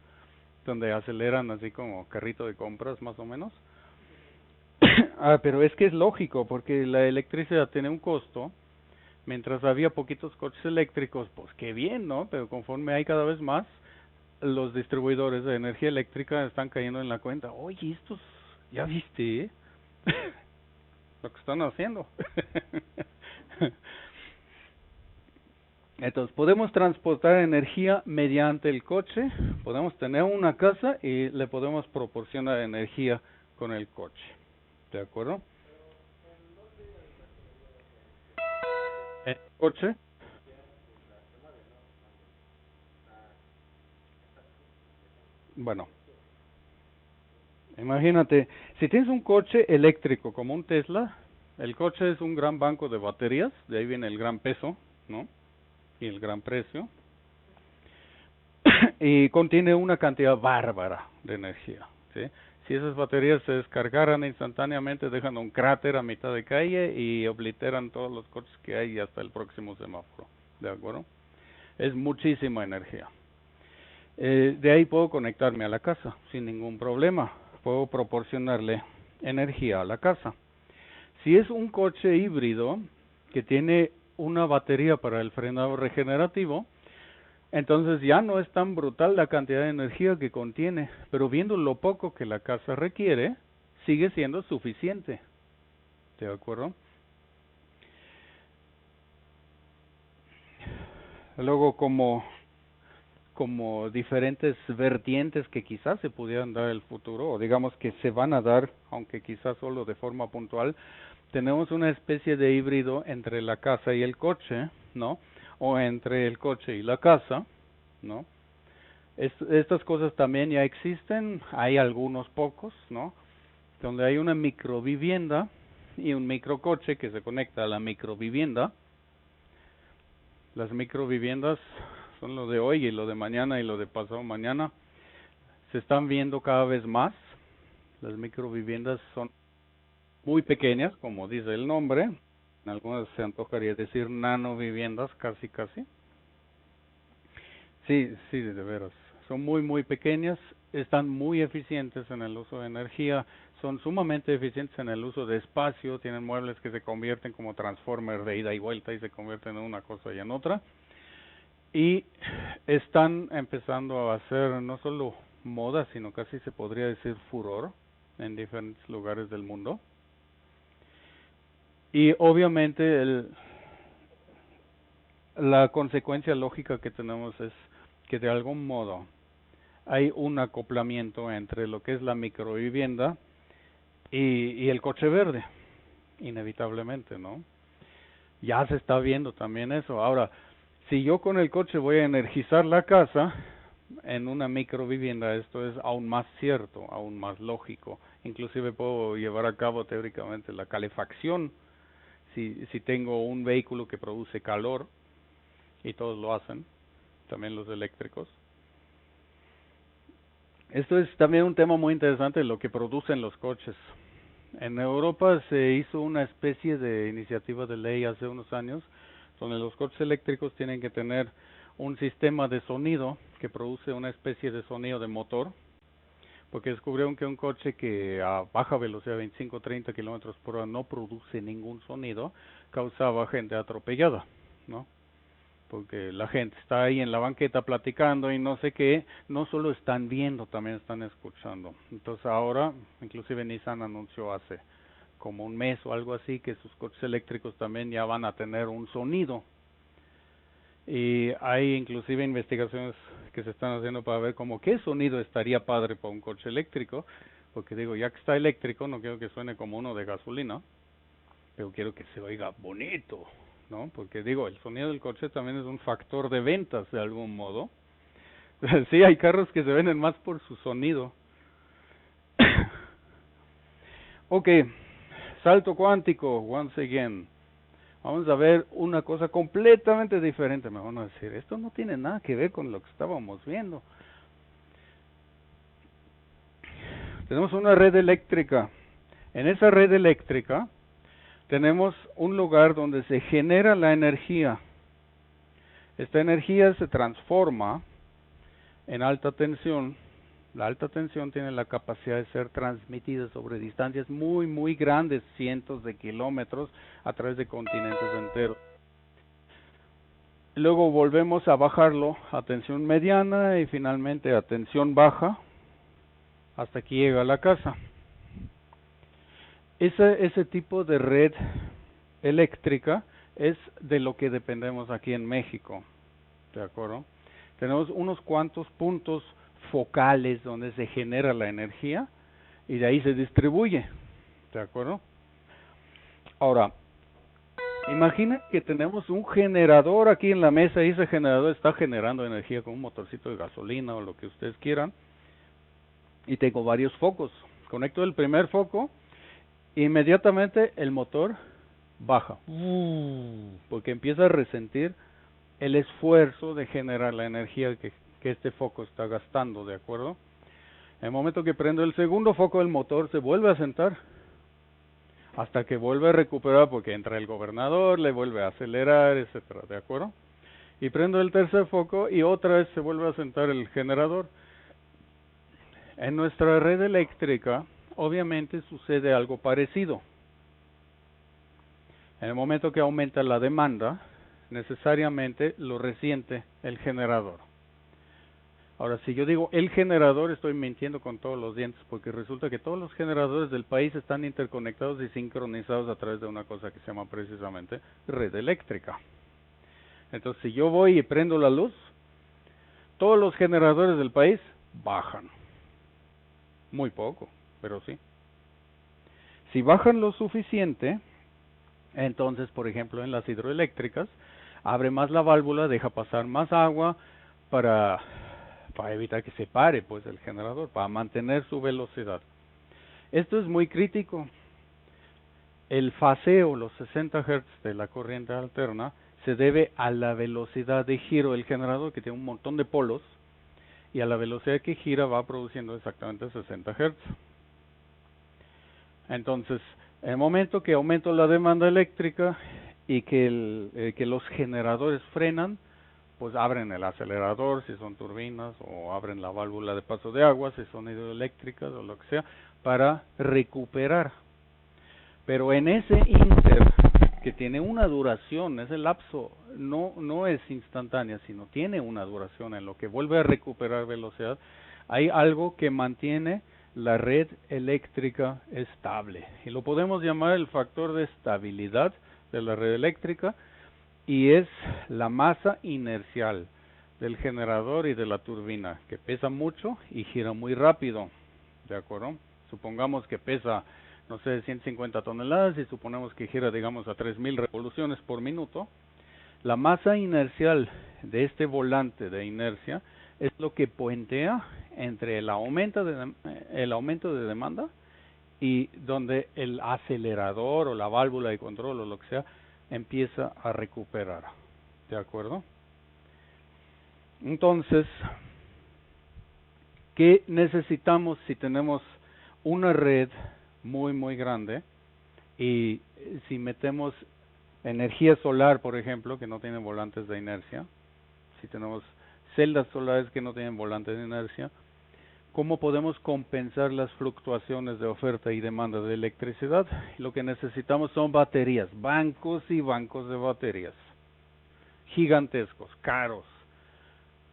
donde aceleran así como carrito de compras más o menos. Pero es que es lógico, porque la electricidad tiene un costo. Mientras había poquitos coches eléctricos, pues qué bien, ¿no? Pero conforme hay cada vez más, los distribuidores de energía eléctrica están cayendo en la cuenta. Oye, estos, ¿ya viste lo que están haciendo? Entonces, podemos transportar energía mediante el coche, podemos tener una casa y le podemos proporcionar energía con el coche. ¿De acuerdo? El coche. Bueno, imagínate, si tienes un coche eléctrico como un Tesla, el coche es un gran banco de baterías, de ahí viene el gran peso, ¿no? Y el gran precio. Y contiene una cantidad bárbara de energía, ¿sí? Si esas baterías se descargaran instantáneamente, dejan un cráter a mitad de calle y obliteran todos los coches que hay hasta el próximo semáforo, ¿de acuerdo? Es muchísima energía. De ahí puedo conectarme a la casa sin ningún problema. Puedo proporcionarle energía a la casa. Si es un coche híbrido que tiene una batería para el frenado regenerativo, entonces ya no es tan brutal la cantidad de energía que contiene, pero viendo lo poco que la casa requiere, sigue siendo suficiente. ¿De acuerdo? Luego, como diferentes vertientes que quizás se pudieran dar en el futuro, o digamos que se van a dar, aunque quizás solo de forma puntual, tenemos una especie de híbrido entre la casa y el coche, ¿no? O entre el coche y la casa, ¿no? Estas cosas también ya existen, hay algunos pocos, ¿no? Donde hay una microvivienda y un microcoche que se conecta a la microvivienda. Las microviviendas son lo de hoy y lo de mañana y lo de pasado mañana. Se están viendo cada vez más. Las microviviendas son muy pequeñas, como dice el nombre. En algunas se antojaría decir nanoviviendas, casi. Sí, de veras. Son muy pequeñas, están muy eficientes en el uso de energía, son sumamente eficientes en el uso de espacio, tienen muebles que se convierten como transformer de ida y vuelta y se convierten en una cosa y en otra. Y están empezando a hacer no solo moda, sino casi se podría decir furor en diferentes lugares del mundo. Y obviamente la consecuencia lógica que tenemos es que de algún modo hay un acoplamiento entre lo que es la microvivienda y el coche verde, inevitablemente, ¿no? Ya se está viendo también eso. Ahora, si yo con el coche voy a energizar la casa, en una microvivienda esto es aún más cierto, aún más lógico. Inclusive puedo llevar a cabo teóricamente la calefacción si tengo un vehículo que produce calor, y todos lo hacen, también los eléctricos. Esto es también un tema muy interesante, lo que producen los coches. En Europa se hizo una especie de iniciativa de ley hace unos años, donde los coches eléctricos tienen que tener un sistema de sonido que produce una especie de sonido de motor, porque descubrieron que un coche que a baja velocidad, 25 o 30 kilómetros por hora, no produce ningún sonido, causaba gente atropellada, ¿no? Porque la gente está ahí en la banqueta platicando y no sé qué, no solo están viendo, también están escuchando. Entonces ahora, inclusive Nissan anunció hace como un mes o algo así, que sus coches eléctricos también ya van a tener un sonido. Y hay inclusive investigaciones que se están haciendo para ver como qué sonido estaría padre para un coche eléctrico, porque digo, ya que está eléctrico, no quiero que suene como uno de gasolina, pero quiero que se oiga bonito, ¿no? Porque digo, el sonido del coche también es un factor de ventas de algún modo. Sí, hay carros que se venden más por su sonido. Ok, salto cuántico, once again. Vamos a ver una cosa completamente diferente. Me van a decir, esto no tiene nada que ver con lo que estábamos viendo. Tenemos una red eléctrica. En esa red eléctrica tenemos un lugar donde se genera la energía. Esta energía se transforma en alta tensión. La alta tensión tiene la capacidad de ser transmitida sobre distancias muy, muy grandes, cientos de kilómetros, a través de continentes enteros. Luego volvemos a bajarlo a tensión mediana y finalmente a tensión baja, hasta que llega a la casa. Ese tipo de red eléctrica es de lo que dependemos aquí en México, ¿de acuerdo? Tenemos unos cuantos puntos focales donde se genera la energía y de ahí se distribuye, ¿de acuerdo? Ahora, imagina que tenemos un generador aquí en la mesa y ese generador está generando energía con un motorcito de gasolina o lo que ustedes quieran, y tengo varios focos. Conecto el primer foco, inmediatamente el motor baja, porque empieza a resentir el esfuerzo de generar la energía que este foco está gastando, ¿de acuerdo? En el momento que prendo el segundo foco, el motor se vuelve a sentar hasta que vuelve a recuperar, porque entra el gobernador, le vuelve a acelerar, etcétera, ¿de acuerdo? Y prendo el tercer foco y otra vez se vuelve a sentar el generador. En nuestra red eléctrica, obviamente sucede algo parecido. En el momento que aumenta la demanda, necesariamente lo resiente el generador. Ahora, si yo digo el generador, estoy mintiendo con todos los dientes, porque resulta que todos los generadores del país están interconectados y sincronizados a través de una cosa que se llama precisamente red eléctrica. Entonces, si yo voy y prendo la luz, todos los generadores del país bajan. Muy poco, pero sí. Si bajan lo suficiente, entonces, por ejemplo, en las hidroeléctricas, abre más la válvula, deja pasar más agua para evitar que se pare pues el generador, para mantener su velocidad. Esto es muy crítico. El faseo, los 60 Hz de la corriente alterna, se debe a la velocidad de giro del generador, que tiene un montón de polos, y a la velocidad que gira va produciendo exactamente 60 Hz. Entonces, en el momento que aumento la demanda eléctrica y que los generadores frenan, pues abren el acelerador si son turbinas, o abren la válvula de paso de agua si son hidroeléctricas o lo que sea, para recuperar. Pero en ese inter, que tiene una duración, ese lapso no es instantánea, sino tiene una duración en lo que vuelve a recuperar velocidad, hay algo que mantiene la red eléctrica estable. Y lo podemos llamar el factor de estabilidad de la red eléctrica, y es la masa inercial del generador y de la turbina, que pesa mucho y gira muy rápido, ¿de acuerdo? Supongamos que pesa, no sé, 150 toneladas y suponemos que gira, digamos, a 3000 revoluciones por minuto. La masa inercial de este volante de inercia es lo que puentea entre el aumento de demanda y donde el acelerador o la válvula de control o lo que sea empieza a recuperar. ¿De acuerdo? Entonces, ¿qué necesitamos si tenemos una red muy grande y si metemos energía solar, por ejemplo, que no tiene volantes de inercia, si tenemos celdas solares que no tienen volantes de inercia, ¿cómo podemos compensar las fluctuaciones de oferta y demanda de electricidad? Lo que necesitamos son baterías, bancos y bancos de baterías, gigantescos, caros,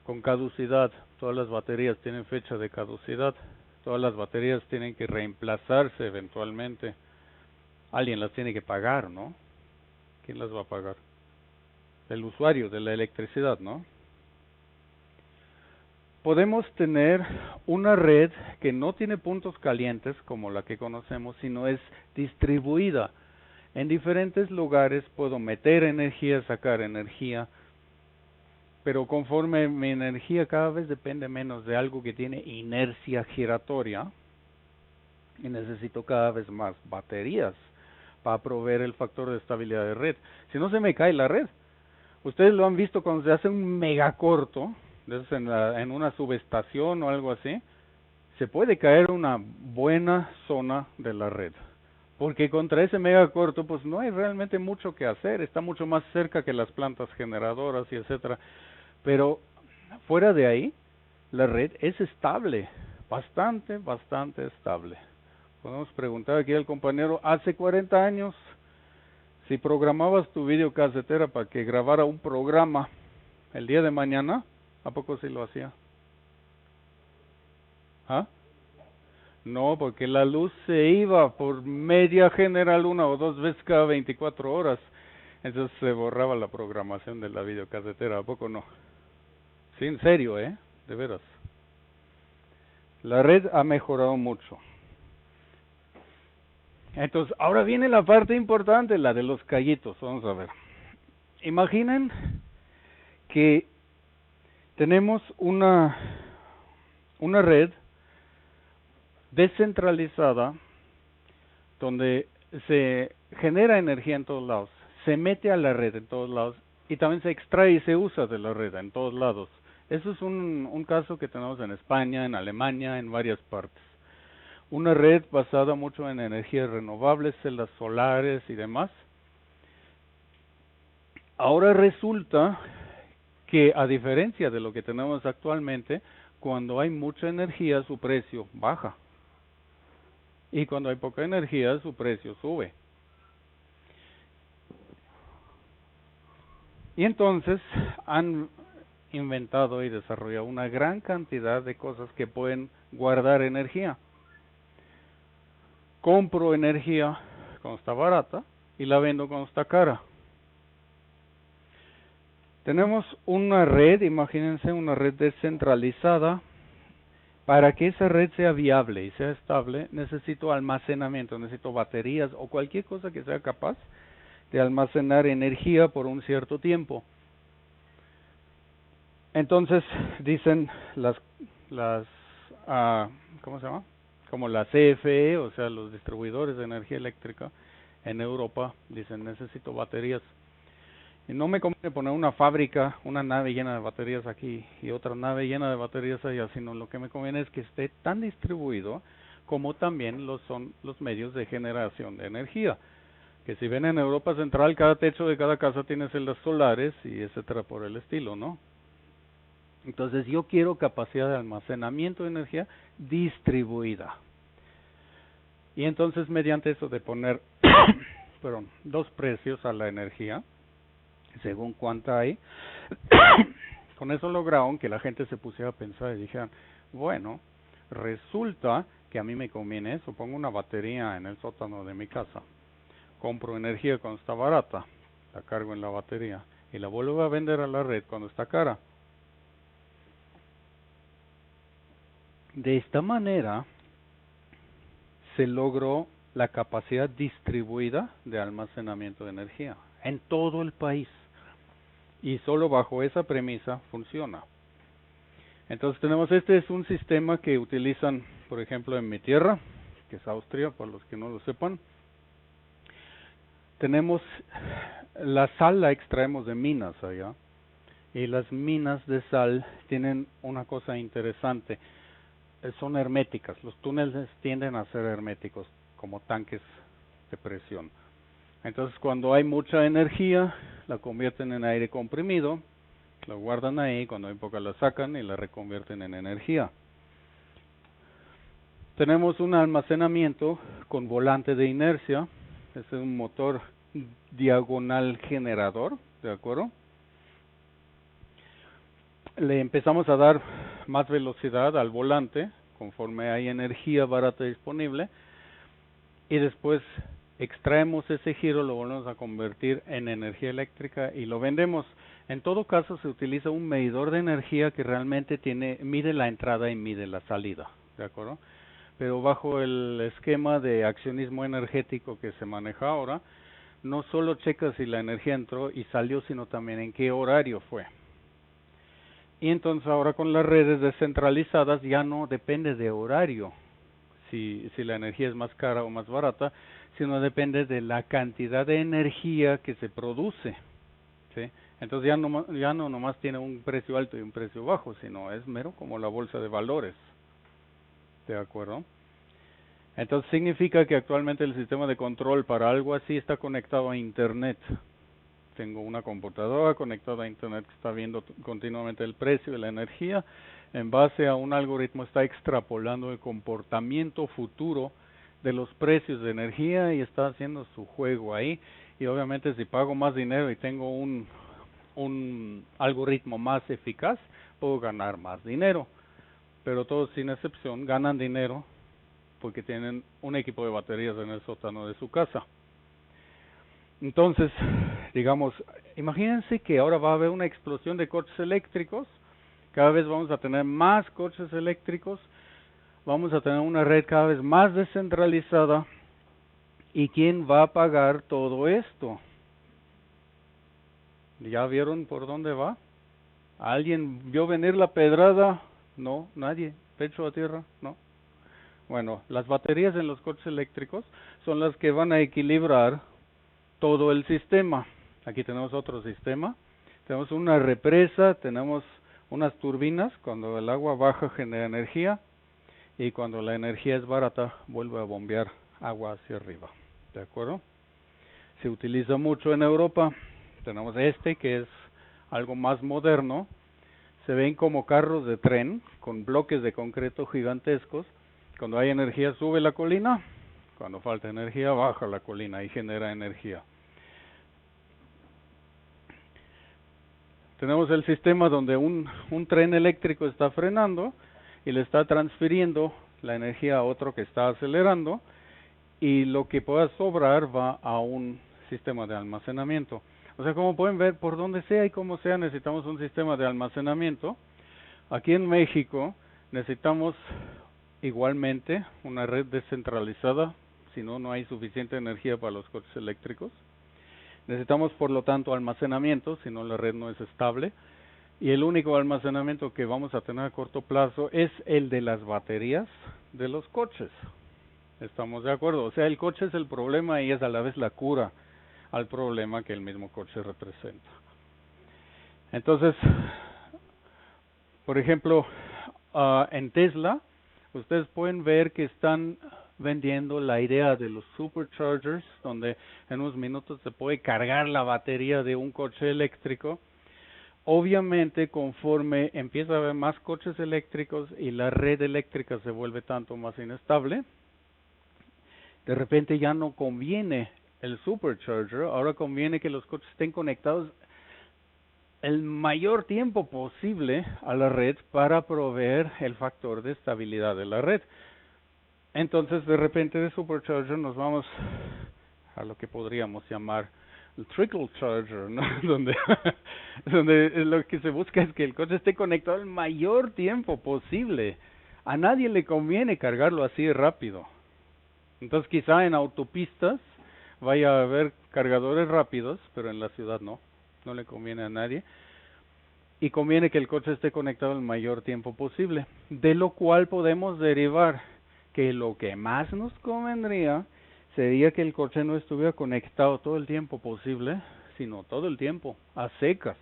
con caducidad. Todas las baterías tienen fecha de caducidad, todas las baterías tienen que reemplazarse eventualmente. Alguien las tiene que pagar, ¿no? ¿Quién las va a pagar? El usuario de la electricidad, ¿no? Podemos tener una red que no tiene puntos calientes como la que conocemos, sino es distribuida. En diferentes lugares puedo meter energía, sacar energía, pero conforme mi energía cada vez depende menos de algo que tiene inercia giratoria, y necesito cada vez más baterías para proveer el factor de estabilidad de red. Si no, se me cae la red. Ustedes lo han visto cuando se hace un megacorto, en una subestación o algo así, se puede caer una buena zona de la red. Porque contra ese megacorto, pues no hay realmente mucho que hacer. Está mucho más cerca que las plantas generadoras y etcétera. Pero fuera de ahí, la red es estable, bastante estable. Podemos preguntar aquí al compañero, hace 40 años, si programabas tu videocasetera para que grabara un programa el día de mañana, ¿a poco sí lo hacía? ¿Ah? No, porque la luz se iba por media general 1 o 2 veces cada 24 horas. Entonces se borraba la programación de la videocasetera, ¿a poco no? Sí, en serio, de veras. La red ha mejorado mucho. Entonces, ahora viene la parte importante, la de los callitos. Vamos a ver. Imaginen que tenemos una red descentralizada donde se genera energía en todos lados, se mete a la red en todos lados y también se extrae y se usa de la red en todos lados. Eso es un caso que tenemos en España, en Alemania, en varias partes. Una red basada mucho en energías renovables, celdas solares y demás. Ahora resulta que, a diferencia de lo que tenemos actualmente, cuando hay mucha energía su precio baja. Y cuando hay poca energía su precio sube. Y entonces han inventado y desarrollado una gran cantidad de cosas que pueden guardar energía. Compro energía cuando está barata y la vendo cuando está cara. Tenemos una red, imagínense una red descentralizada. Para que esa red sea viable y sea estable, necesito almacenamiento, necesito baterías o cualquier cosa que sea capaz de almacenar energía por un cierto tiempo. Entonces, dicen ¿cómo se llama? Como la CFE, o sea, los distribuidores de energía eléctrica en Europa, dicen, necesito baterías. Y no me conviene poner una fábrica, una nave llena de baterías aquí y otra nave llena de baterías allá, sino lo que me conviene es que esté tan distribuido como también son los medios de generación de energía. Que si ven en Europa Central, cada techo de cada casa tiene celdas solares y etcétera por el estilo, ¿no? Entonces yo quiero capacidad de almacenamiento de energía distribuida. Y entonces mediante eso de poner dos precios a la energía, según cuánta hay, con eso lograron que la gente se pusiera a pensar y dijeran, bueno, resulta que a mí me conviene eso, pongo una batería en el sótano de mi casa, compro energía cuando está barata, la cargo en la batería y la vuelvo a vender a la red cuando está cara. De esta manera se logró la capacidad distribuida de almacenamiento de energía en todo el país. Y solo bajo esa premisa funciona. Entonces tenemos, este es un sistema que utilizan, por ejemplo, en mi tierra, que es Austria, para los que no lo sepan. Tenemos la sal, la extraemos de minas allá, y las minas de sal tienen una cosa interesante, son herméticas, los túneles tienden a ser herméticos, como tanques de presión. Entonces cuando hay mucha energía, la convierten en aire comprimido, la guardan ahí, cuando hay poca la sacan y la reconvierten en energía. Tenemos un almacenamiento con volante de inercia, es un motor diagonal generador, ¿de acuerdo? Le empezamos a dar más velocidad al volante conforme hay energía barata disponible y después extraemos ese giro, lo volvemos a convertir en energía eléctrica y lo vendemos. En todo caso se utiliza un medidor de energía que realmente mide la entrada y mide la salida, ¿de acuerdo? Pero bajo el esquema de accionismo energético que se maneja ahora, no solo checa si la energía entró y salió, sino también en qué horario fue. Y entonces ahora con las redes descentralizadas ya no depende de horario, si la energía es más cara o más barata, sino depende de la cantidad de energía que se produce, ¿sí? Entonces ya no nomás tiene un precio alto y un precio bajo, sino es mero como la bolsa de valores, ¿de acuerdo? Entonces significa que actualmente el sistema de control para algo así está conectado a Internet. Tengo una computadora conectada a Internet que está viendo continuamente el precio de la energía. En base a un algoritmo está extrapolando el comportamiento futuro de los precios de energía y está haciendo su juego ahí. Y obviamente si pago más dinero y tengo un algoritmo más eficaz, puedo ganar más dinero. Pero todos sin excepción ganan dinero porque tienen un equipo de baterías en el sótano de su casa. Entonces, digamos, imagínense que ahora va a haber una explosión de coches eléctricos, cada vez vamos a tener más coches eléctricos, vamos a tener una red cada vez más descentralizada, ¿y quién va a pagar todo esto? ¿Ya vieron por dónde va? ¿Alguien vio venir la pedrada? No, nadie. ¿Pecho a tierra? No. Bueno, las baterías en los coches eléctricos son las que van a equilibrar todo el sistema. Aquí tenemos otro sistema, tenemos una represa, tenemos unas turbinas, cuando el agua baja genera energía y cuando la energía es barata vuelve a bombear agua hacia arriba, ¿de acuerdo? Se utiliza mucho en Europa, tenemos que es algo más moderno, se ven como carros de tren con bloques de concreto gigantescos, cuando hay energía sube la colina, cuando falta energía baja la colina y genera energía. Tenemos el sistema donde un tren eléctrico está frenando y le está transfiriendo la energía a otro que está acelerando y lo que pueda sobrar va a un sistema de almacenamiento. O sea, como pueden ver, por donde sea y como sea necesitamos un sistema de almacenamiento. Aquí en México necesitamos igualmente una red descentralizada, si no, no hay suficiente energía para los coches eléctricos. Necesitamos, por lo tanto, almacenamiento, si no la red no es estable. Y el único almacenamiento que vamos a tener a corto plazo es el de las baterías de los coches. ¿Estamos de acuerdo? O sea, el coche es el problema y es a la vez la cura al problema que el mismo coche representa. Entonces, por ejemplo, en Tesla, ustedes pueden ver que están vendiendo la idea de los superchargers, donde en unos minutos se puede cargar la batería de un coche eléctrico. Obviamente, conforme empieza a haber más coches eléctricos y la red eléctrica se vuelve tanto más inestable, de repente ya no conviene el supercharger, ahora conviene que los coches estén conectados el mayor tiempo posible a la red para proveer el factor de estabilidad de la red. Entonces, de repente de supercharger nos vamos a lo que podríamos llamar el trickle charger, ¿no? donde lo que se busca es que el coche esté conectado el mayor tiempo posible. A nadie le conviene cargarlo así rápido. Entonces, quizá en autopistas vaya a haber cargadores rápidos, pero en la ciudad no le conviene a nadie. y conviene que el coche esté conectado el mayor tiempo posible, de lo cual podemos derivar que lo que más nos convendría sería que el coche no estuviera conectado todo el tiempo posible, sino todo el tiempo, a secas.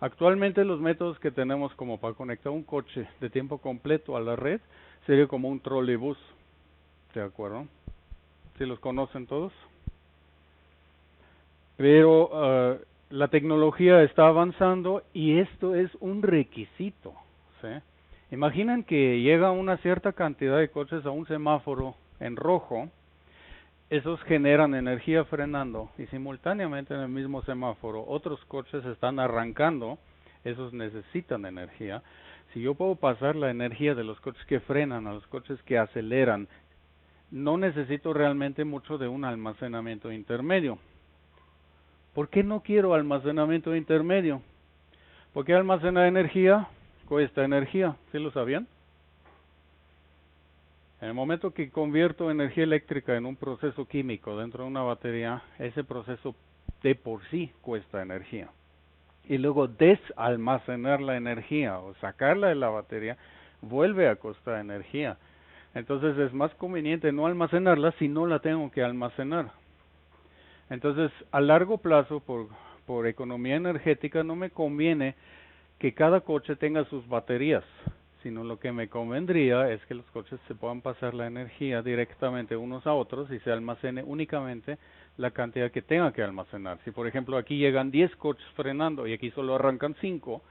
Actualmente los métodos que tenemos como para conectar un coche de tiempo completo a la red sería como un trolleybús, ¿de acuerdo? ¿Sí los conocen todos? Pero la tecnología está avanzando y esto es un requisito, ¿sí? Imaginen que llega una cierta cantidad de coches a un semáforo en rojo, esos generan energía frenando y simultáneamente en el mismo semáforo otros coches están arrancando, esos necesitan energía. Si yo puedo pasar la energía de los coches que frenan a los coches que aceleran, no necesito realmente mucho de un almacenamiento intermedio. ¿Por qué no quiero almacenamiento intermedio? Porque almacenar energía cuesta energía, ¿sí lo sabían? En el momento que convierto energía eléctrica en un proceso químico dentro de una batería, ese proceso de por sí cuesta energía. Y luego desalmacenar la energía o sacarla de la batería vuelve a costar energía. Entonces es más conveniente no almacenarla si no la tengo que almacenar. Entonces a largo plazo, por economía energética, no me conviene que cada coche tenga sus baterías, sino lo que me convendría es que los coches se puedan pasar la energía directamente unos a otros y se almacene únicamente la cantidad que tenga que almacenar. Si por ejemplo aquí llegan 10 coches frenando y aquí solo arrancan 5,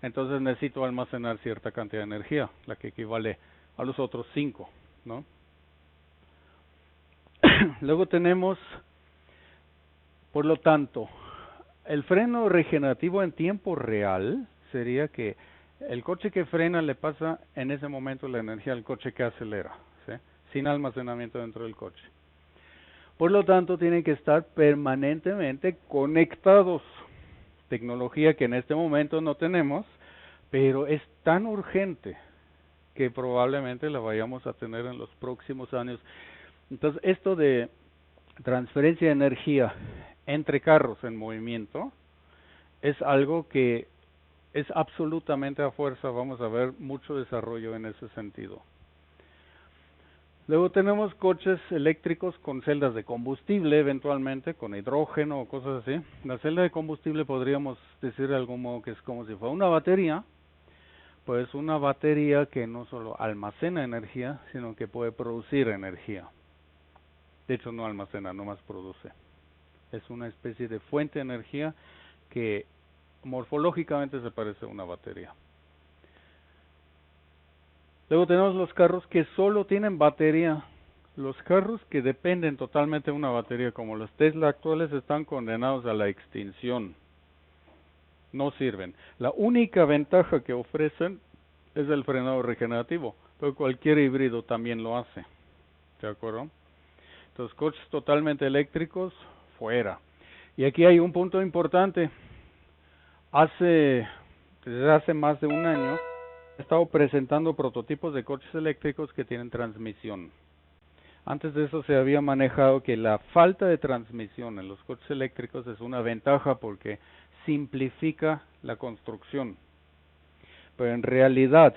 entonces necesito almacenar cierta cantidad de energía, la que equivale a los otros 5, ¿no? Luego tenemos, por lo tanto, el freno regenerativo en tiempo real sería que el coche que frena le pasa en ese momento la energía al coche que acelera, ¿sí? Sin almacenamiento dentro del coche. Por lo tanto, tienen que estar permanentemente conectados. Tecnología que en este momento no tenemos, pero es tan urgente que probablemente la vayamos a tener en los próximos años. Entonces, esto de transferencia de energía entre carros en movimiento es algo que es absolutamente a fuerza. Vamos a ver mucho desarrollo en ese sentido. Luego tenemos coches eléctricos con celdas de combustible, eventualmente con hidrógeno o cosas así. La celda de combustible podríamos decir de algún modo que es como si fuera una batería, pues una batería que no solo almacena energía, sino que puede producir energía. De hecho no almacena, nomás produce. Es una especie de fuente de energía que morfológicamente se parece a una batería. Luego tenemos los carros que solo tienen batería. Los carros que dependen totalmente de una batería, como los Tesla actuales, están condenados a la extinción. No sirven. La única ventaja que ofrecen es el frenado regenerativo, pero cualquier híbrido también lo hace. ¿De acuerdo? Entonces, coches totalmente eléctricos, fuera. Y aquí hay un punto importante. Desde hace más de un año, he estado presentando prototipos de coches eléctricos que tienen transmisión. Antes de eso se había manejado que la falta de transmisión en los coches eléctricos es una ventaja porque simplifica la construcción. Pero en realidad,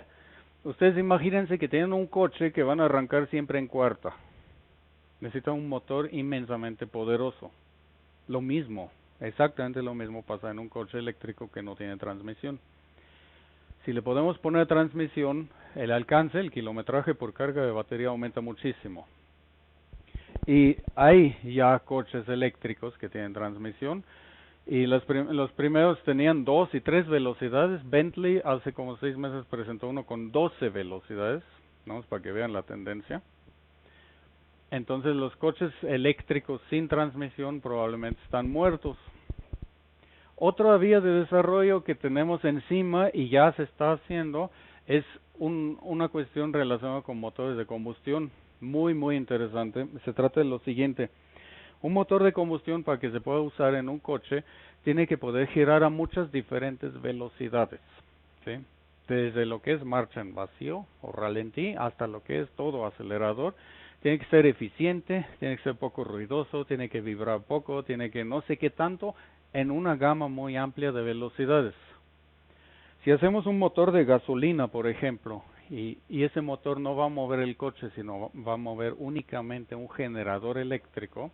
ustedes imagínense que tienen un coche que van a arrancar siempre en cuarta. Necesitan un motor inmensamente poderoso. Lo mismo, exactamente lo mismo pasa en un coche eléctrico que no tiene transmisión. Si le podemos poner transmisión, el alcance, el kilometraje por carga de batería aumenta muchísimo. Y hay ya coches eléctricos que tienen transmisión y los primeros tenían 2 y 3 velocidades. Bentley hace como 6 meses presentó uno con 12 velocidades, ¿no? Para que vean la tendencia. Entonces los coches eléctricos sin transmisión probablemente están muertos. Otra vía de desarrollo que tenemos encima y ya se está haciendo es una cuestión relacionada con motores de combustión. Muy, muy interesante. Se trata de lo siguiente. Un motor de combustión, para que se pueda usar en un coche, tiene que poder girar a muchas diferentes velocidades, ¿sí? Desde lo que es marcha en vacío o ralentí hasta lo que es todo acelerador. Tiene que ser eficiente, tiene que ser poco ruidoso, tiene que vibrar poco, tiene que no sé qué tanto, en una gama muy amplia de velocidades. Si hacemos un motor de gasolina, por ejemplo, y ese motor no va a mover el coche, sino va a mover únicamente un generador eléctrico,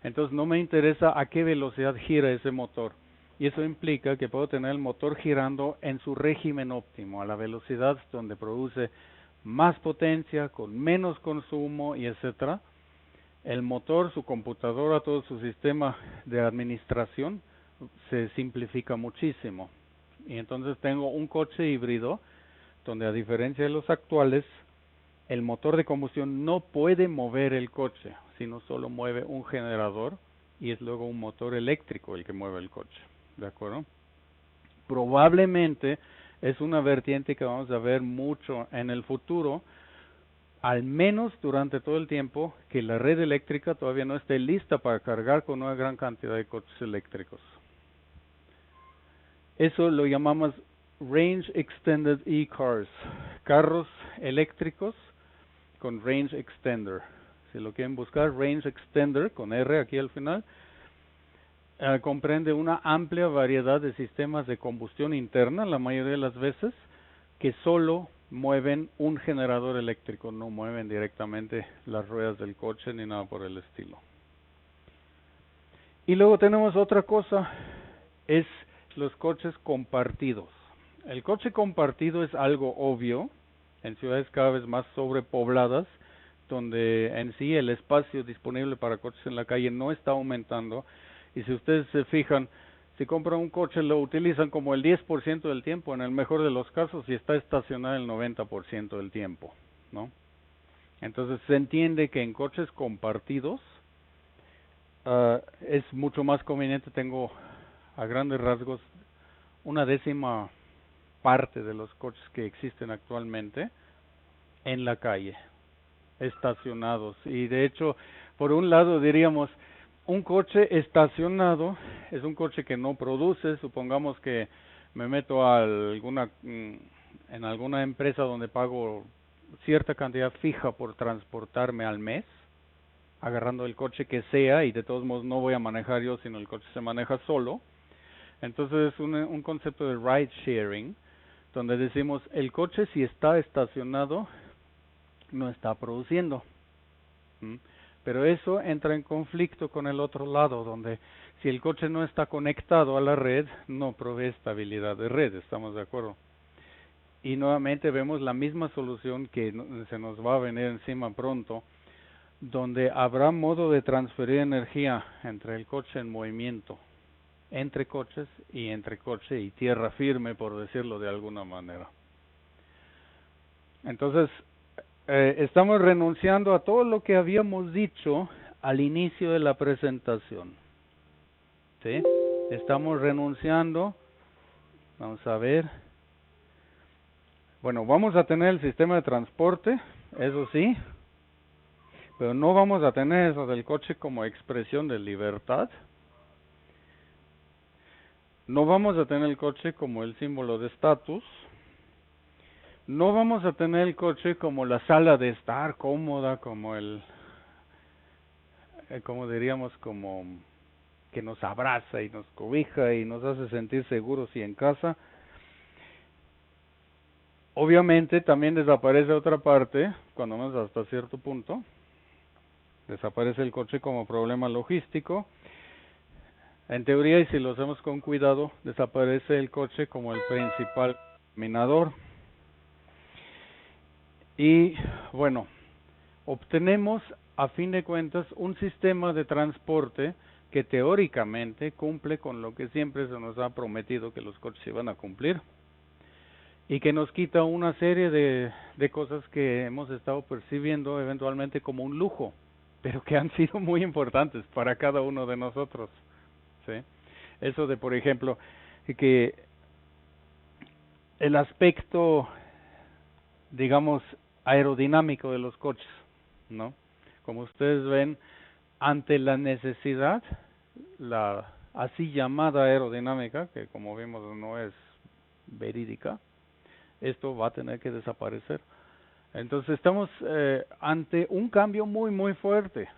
entonces no me interesa a qué velocidad gira ese motor. Y eso implica que puedo tener el motor girando en su régimen óptimo, a la velocidad donde produce más potencia, con menos consumo y etcétera. El motor, su computadora, todo su sistema de administración se simplifica muchísimo. Y entonces tengo un coche híbrido donde, a diferencia de los actuales, el motor de combustión no puede mover el coche, sino solo mueve un generador y es luego un motor eléctrico el que mueve el coche. ¿De acuerdo? Probablemente es una vertiente que vamos a ver mucho en el futuro, al menos durante todo el tiempo que la red eléctrica todavía no esté lista para cargar con una gran cantidad de coches eléctricos. Eso lo llamamos Range Extended E-Cars, carros eléctricos con Range Extender. Si lo quieren buscar, Range Extender, con R aquí al final, comprende una amplia variedad de sistemas de combustión interna, la mayoría de las veces, que solo mueven un generador eléctrico, no mueven directamente las ruedas del coche ni nada por el estilo. Y luego tenemos otra cosa, es los coches compartidos. El coche compartido es algo obvio en ciudades cada vez más sobrepobladas, donde en sí el espacio disponible para coches en la calle no está aumentando. Y si ustedes se fijan, si compran un coche lo utilizan como el 10% del tiempo, en el mejor de los casos, y está estacionado el 90% del tiempo, ¿no? Entonces se entiende que en coches compartidos es mucho más conveniente. Tengo a grandes rasgos una décima parte de los coches que existen actualmente en la calle, estacionados. Y de hecho, por un lado diríamos, un coche estacionado es un coche que no produce. Supongamos que me meto a en alguna empresa donde pago cierta cantidad fija por transportarme al mes, agarrando el coche que sea, y de todos modos no voy a manejar yo, sino el coche se maneja solo. Entonces es un concepto de ride sharing, donde decimos, el coche si está estacionado no está produciendo. Pero eso entra en conflicto con el otro lado, donde si el coche no está conectado a la red, no provee estabilidad de red. ¿Estamos de acuerdo? Y nuevamente vemos la misma solución que se nos va a venir encima pronto, donde habrá modo de transferir energía entre el coche en movimiento, entre coches y entre coche y tierra firme, por decirlo de alguna manera. Entonces, estamos renunciando a todo lo que habíamos dicho al inicio de la presentación. ¿Sí? Estamos renunciando. Vamos a ver. Bueno, vamos a tener el sistema de transporte, eso sí, pero no vamos a tener eso del coche como expresión de libertad. No vamos a tener el coche como el símbolo de estatus. No vamos a tener el coche como la sala de estar cómoda, como como diríamos, como que nos abraza y nos cobija y nos hace sentir seguros y en casa. Obviamente también desaparece otra parte, cuando menos hasta cierto punto. Desaparece el coche como problema logístico. En teoría, y si lo hacemos con cuidado, desaparece el coche como el principal minador. Y bueno, obtenemos a fin de cuentas un sistema de transporte que teóricamente cumple con lo que siempre se nos ha prometido que los coches iban a cumplir, y que nos quita una serie de cosas que hemos estado percibiendo eventualmente como un lujo, pero que han sido muy importantes para cada uno de nosotros. ¿Sí? Eso de, por ejemplo, que el aspecto, digamos, aerodinámico de los coches, ¿no? Como ustedes ven, ante la necesidad, la así llamada aerodinámica, que como vimos no es verídica, esto va a tener que desaparecer. Entonces estamos ante un cambio muy muy fuerte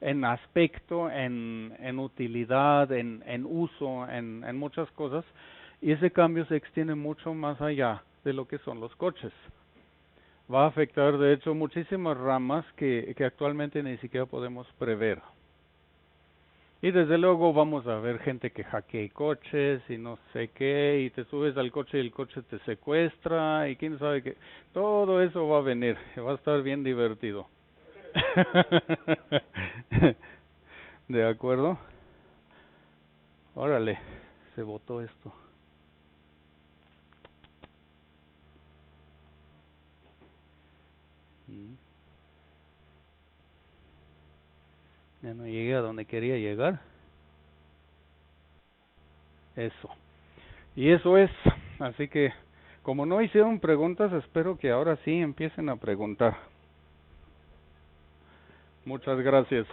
en aspecto, en utilidad, en uso, en muchas cosas, y ese cambio se extiende mucho más allá de lo que son los coches. Va a afectar, de hecho, muchísimas ramas que actualmente ni siquiera podemos prever. Y desde luego vamos a ver gente que hackea coches y no sé qué, y te subes al coche y el coche te secuestra, y quién sabe qué. Todo eso va a venir, va a estar bien divertido. ¿De acuerdo? Órale, se botó esto. Ya no llegué a donde quería llegar. Eso. Y eso es. Así que, como no hicieron preguntas, espero que ahora sí empiecen a preguntar. Muchas gracias.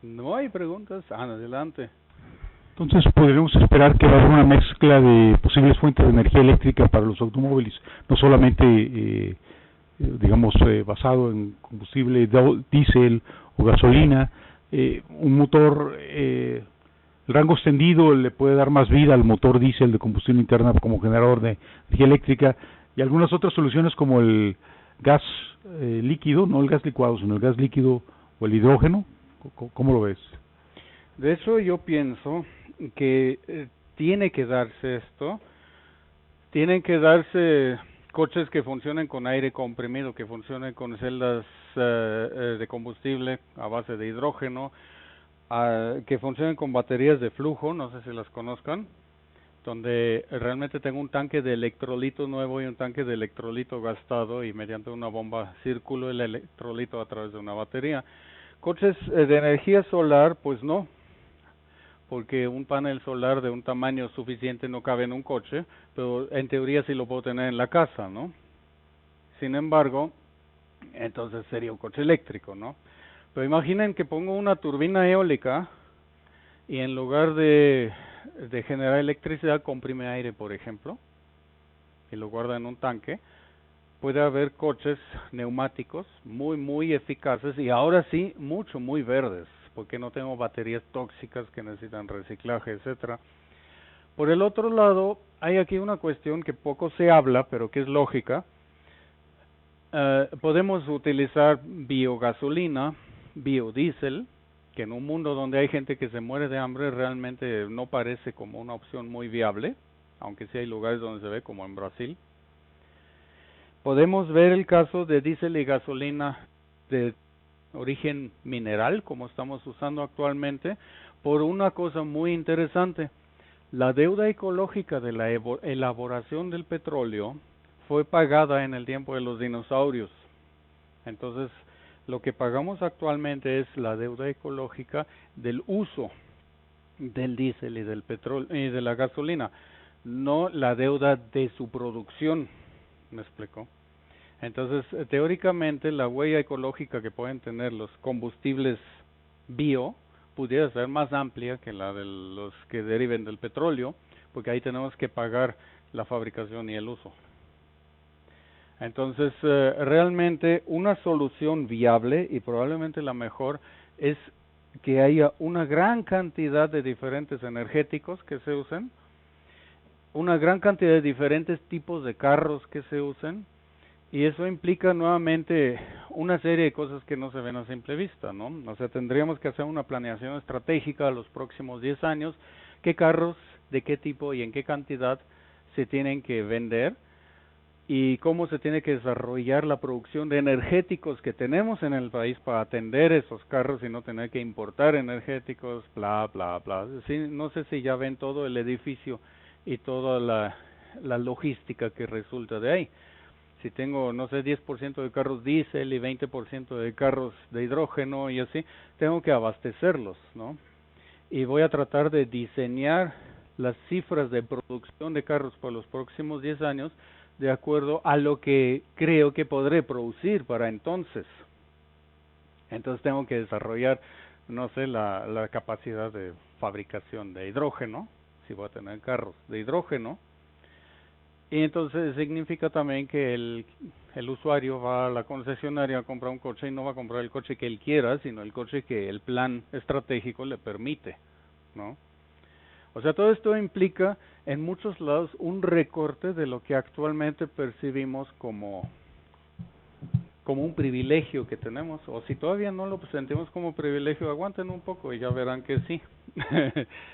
No hay preguntas. Adelante. Entonces podríamos esperar que va a haber una mezcla de posibles fuentes de energía eléctrica para los automóviles, no solamente, digamos, basado en combustible diésel o gasolina. Un motor, el rango extendido le puede dar más vida al motor diésel de combustión interna como generador de energía eléctrica, y algunas otras soluciones como el gas líquido, no el gas licuado, sino el gas líquido o el hidrógeno. ¿Cómo lo ves? De hecho, yo pienso que tiene que darse esto. Tienen que darse coches que funcionen con aire comprimido, que funcionen con celdas de combustible a base de hidrógeno, que funcionen con baterías de flujo, no sé si las conozcan, donde realmente tengo un tanque de electrolito nuevo y un tanque de electrolito gastado, y mediante una bomba circulo el electrolito a través de una batería. Coches de energía solar, pues no, porque un panel solar de un tamaño suficiente no cabe en un coche, pero en teoría sí lo puedo tener en la casa, ¿no? Sin embargo, entonces sería un coche eléctrico, ¿no? Pero imaginen que pongo una turbina eólica y en lugar de generar electricidad comprime aire, por ejemplo, y lo guarda en un tanque. Puede haber coches neumáticos muy eficaces y ahora sí muy verdes, porque no tengo baterías tóxicas que necesitan reciclaje, etcétera. Por el otro lado, hay aquí una cuestión que poco se habla, pero que es lógica. Podemos utilizar biogasolina, biodiesel, que en un mundo donde hay gente que se muere de hambre realmente no parece como una opción muy viable, aunque sí hay lugares donde se ve, como en Brasil. Podemos ver el caso de diésel y gasolina de origen mineral, como estamos usando actualmente, por una cosa muy interesante. La deuda ecológica de la elaboración del petróleo fue pagada en el tiempo de los dinosaurios. Entonces, lo que pagamos actualmente es la deuda ecológica del uso del diésel y del petróleo y de la gasolina, no la deuda de su producción. ¿Me explico? Entonces, teóricamente, la huella ecológica que pueden tener los combustibles bio pudiera ser más amplia que la de los que deriven del petróleo, porque ahí tenemos que pagar la fabricación y el uso. Entonces, realmente una solución viable y probablemente la mejor es que haya una gran cantidad de diferentes energéticos que se usen, una gran cantidad de diferentes tipos de carros que se usen, y eso implica nuevamente una serie de cosas que no se ven a simple vista, ¿no? O sea, tendríamos que hacer una planeación estratégica a los próximos 10 años, qué carros, de qué tipo y en qué cantidad se tienen que vender, y cómo se tiene que desarrollar la producción de energéticos que tenemos en el país para atender esos carros y no tener que importar energéticos, bla, bla, bla. Sí, no sé si ya ven todo el edificio y toda la logística que resulta de ahí. Si tengo, no sé, 10% de carros diésel y 20% de carros de hidrógeno y así, tengo que abastecerlos, ¿no? Y voy a tratar de diseñar las cifras de producción de carros por los próximos 10 años de acuerdo a lo que creo que podré producir para entonces. Entonces tengo que desarrollar, no sé, la capacidad de fabricación de hidrógeno, si va a tener carros de hidrógeno. Y entonces significa también que el usuario va a la concesionaria a comprar un coche y no va a comprar el coche que él quiera, sino el coche que el plan estratégico le permite, ¿no? O sea, todo esto implica en muchos lados un recorte de lo que actualmente percibimos como un privilegio que tenemos, o si todavía no lo sentimos como privilegio, aguanten un poco y ya verán que sí.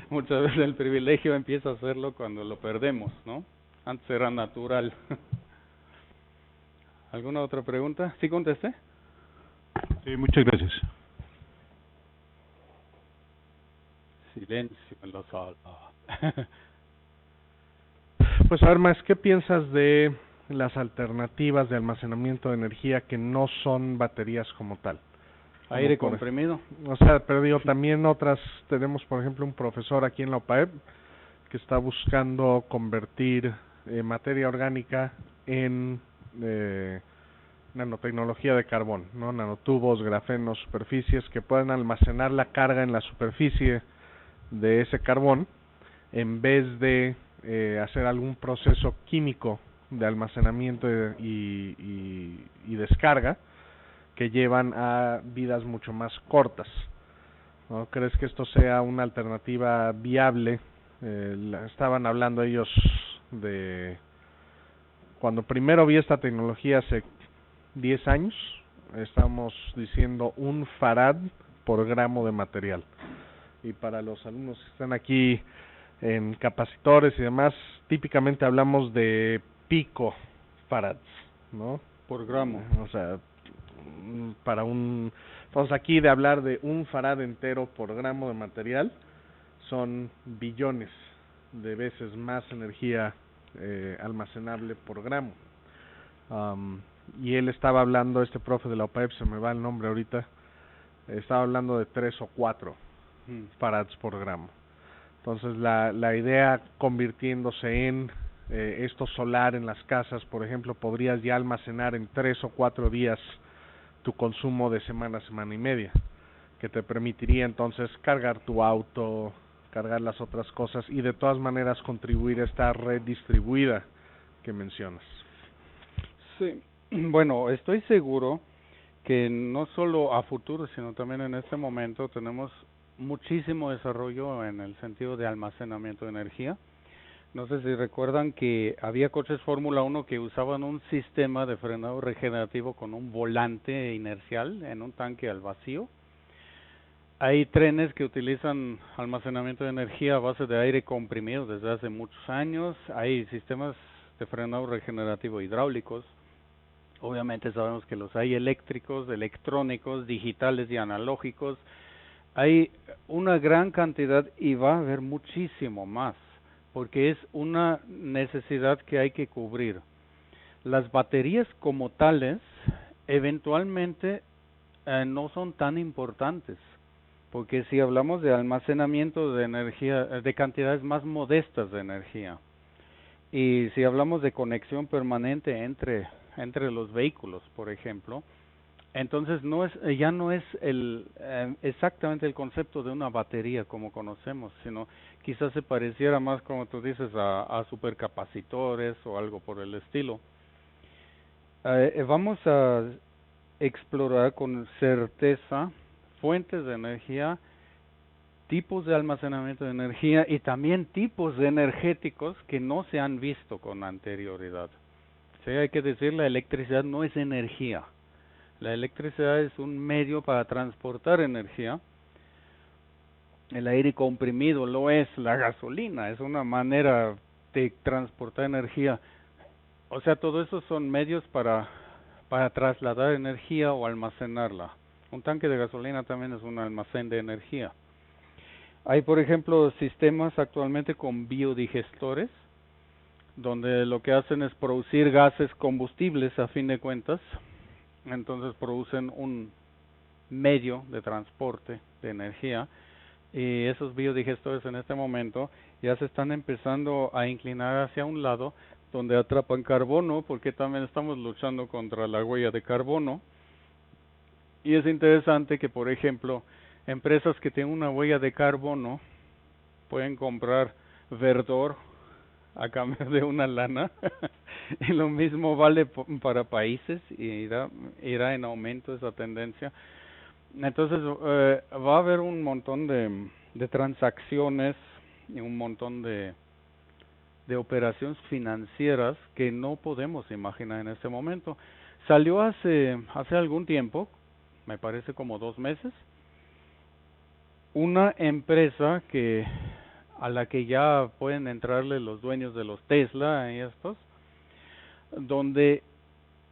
Muchas veces el privilegio empieza a hacerlo cuando lo perdemos, ¿no? Antes era natural. ¿Alguna otra pregunta? ¿Sí contesté? Sí, muchas gracias. Silencio en la sala. Pues a ver, Max, ¿qué piensas de las alternativas de almacenamiento de energía que no son baterías como tal? Aire Como comprimido. O sea, pero digo, también otras, tenemos por ejemplo un profesor aquí en la UPAEP que está buscando convertir materia orgánica en nanotecnología de carbón, ¿no? Nanotubos, grafenos, superficies que puedan almacenar la carga en la superficie de ese carbón en vez de hacer algún proceso químico de almacenamiento y descarga que llevan a vidas mucho más cortas, ¿no? ¿Crees que esto sea una alternativa viable? Estaban hablando ellos de cuando primero vi esta tecnología hace 10 años, estamos diciendo 1 farad por gramo de material. Y para los alumnos que están aquí en capacitores y demás, típicamente hablamos de pico farads, ¿no? Por gramo. O sea, entonces aquí de hablar de 1 farad entero por gramo de material, son billones de veces más energía almacenable por gramo. Y él estaba hablando, este profe de la OPEP, se me va el nombre ahorita, estaba hablando de 3 o 4 farads por gramo. Entonces la idea convirtiéndose en esto solar en las casas, por ejemplo, podrías ya almacenar en 3 o 4 días tu consumo de semana y media, que te permitiría entonces cargar tu auto, cargar las otras cosas y de todas maneras contribuir a esta red distribuida que mencionas. Sí, bueno, estoy seguro que no solo a futuro, sino también en este momento tenemos muchísimo desarrollo en el sentido de almacenamiento de energía. No sé si recuerdan que había coches Fórmula 1 que usaban un sistema de frenado regenerativo con un volante inercial en un tanque al vacío. Hay trenes que utilizan almacenamiento de energía a base de aire comprimido desde hace muchos años. Hay sistemas de frenado regenerativo hidráulicos. Obviamente sabemos que los hay eléctricos, electrónicos, digitales y analógicos. Hay una gran cantidad y va a haber muchísimo más, porque es una necesidad que hay que cubrir. Las baterías como tales eventualmente no son tan importantes, porque si hablamos de almacenamiento de energía, de cantidades más modestas de energía, y si hablamos de conexión permanente entre los vehículos, por ejemplo, entonces ya no es exactamente el concepto de una batería como conocemos, sino quizás se pareciera más, como tú dices, a supercapacitores o algo por el estilo. Vamos a explorar con certeza fuentes de energía, tipos de almacenamiento de energía y también tipos de energéticos que no se han visto con anterioridad. Sí, hay que decir, la electricidad no es energía. La electricidad es un medio para transportar energía. El aire comprimido lo es, la gasolina es una manera de transportar energía. O sea, todo eso son medios para trasladar energía o almacenarla. Un tanque de gasolina también es un almacén de energía. Hay, por ejemplo, sistemas actualmente con biodigestores, donde lo que hacen es producir gases combustibles a fin de cuentas. Entonces producen un medio de transporte de energía y esos biodigestores en este momento ya se están empezando a inclinar hacia un lado donde atrapan carbono, porque también estamos luchando contra la huella de carbono. Y es interesante que, por ejemplo, empresas que tienen una huella de carbono pueden comprar verdor a cambio de una lana. Y lo mismo vale para países y irá en aumento esa tendencia. Entonces va a haber un montón de transacciones y un montón de operaciones financieras que no podemos imaginar en este momento. Salió hace algún tiempo, me parece como 2 meses, una empresa a la que ya pueden entrarle los dueños de los Tesla y estos, donde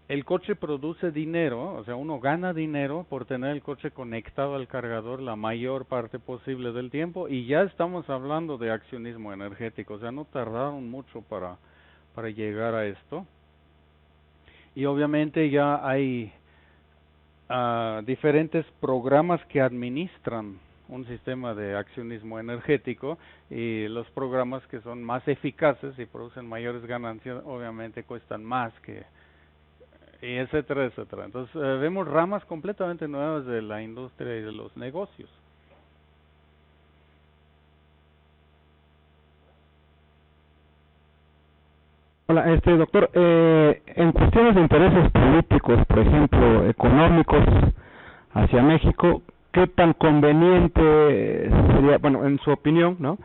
el coche produce dinero, o sea, uno gana dinero por tener el coche conectado al cargador la mayor parte posible del tiempo, y ya estamos hablando de accionismo energético, o sea, no tardaron mucho para llegar a esto. Y obviamente ya hay diferentes programas que administran un sistema de accionismo energético, y los programas que son más eficaces y producen mayores ganancias obviamente cuestan más y etcétera, etcétera. Entonces vemos ramas completamente nuevas de la industria y de los negocios. Hola, doctor, en cuestiones de intereses políticos, por ejemplo, económicos hacia México, ¿qué tan conveniente sería, bueno, en su opinión, ¿no?,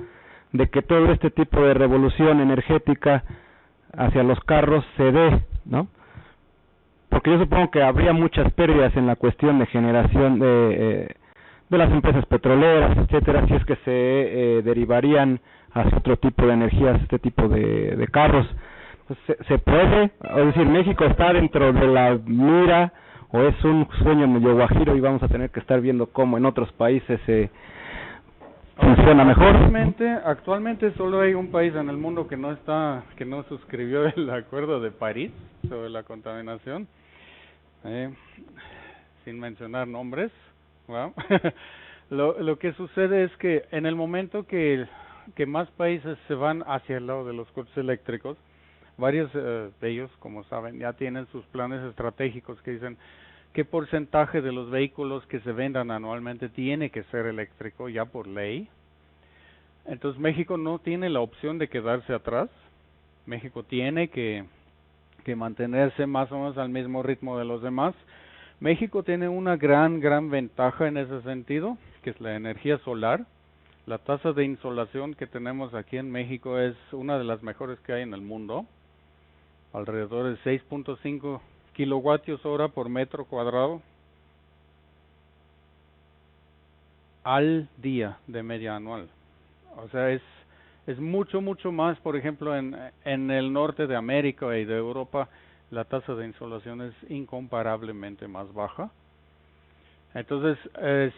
de que todo este tipo de revolución energética hacia los carros se dé, ¿no? Porque yo supongo que habría muchas pérdidas en la cuestión de generación de las empresas petroleras, etcétera, si es que se derivarían hacia otro tipo de energías, este tipo de carros. Pues, ¿se puede? Es decir, ¿México está dentro de la mira o es un sueño medio guajiro y vamos a tener que estar viendo cómo en otros países funciona mejor? Actualmente solo hay un país en el mundo que no suscribió el Acuerdo de París sobre la contaminación, sin mencionar nombres. Wow. Lo que sucede es que en el momento que más países se van hacia el lado de los coches eléctricos, varios de ellos, como saben, ya tienen sus planes estratégicos que dicen qué porcentaje de los vehículos que se vendan anualmente tiene que ser eléctrico ya por ley. Entonces México no tiene la opción de quedarse atrás. México tiene que mantenerse más o menos al mismo ritmo de los demás. México tiene una gran ventaja en ese sentido, que es la energía solar. La tasa de insolación que tenemos aquí en México es una de las mejores que hay en el mundo, alrededor de 6.5 kilovatios hora por metro cuadrado al día de media anual. O sea, es mucho más. Por ejemplo, en el norte de América y de Europa la tasa de insolación es incomparablemente más baja. Entonces,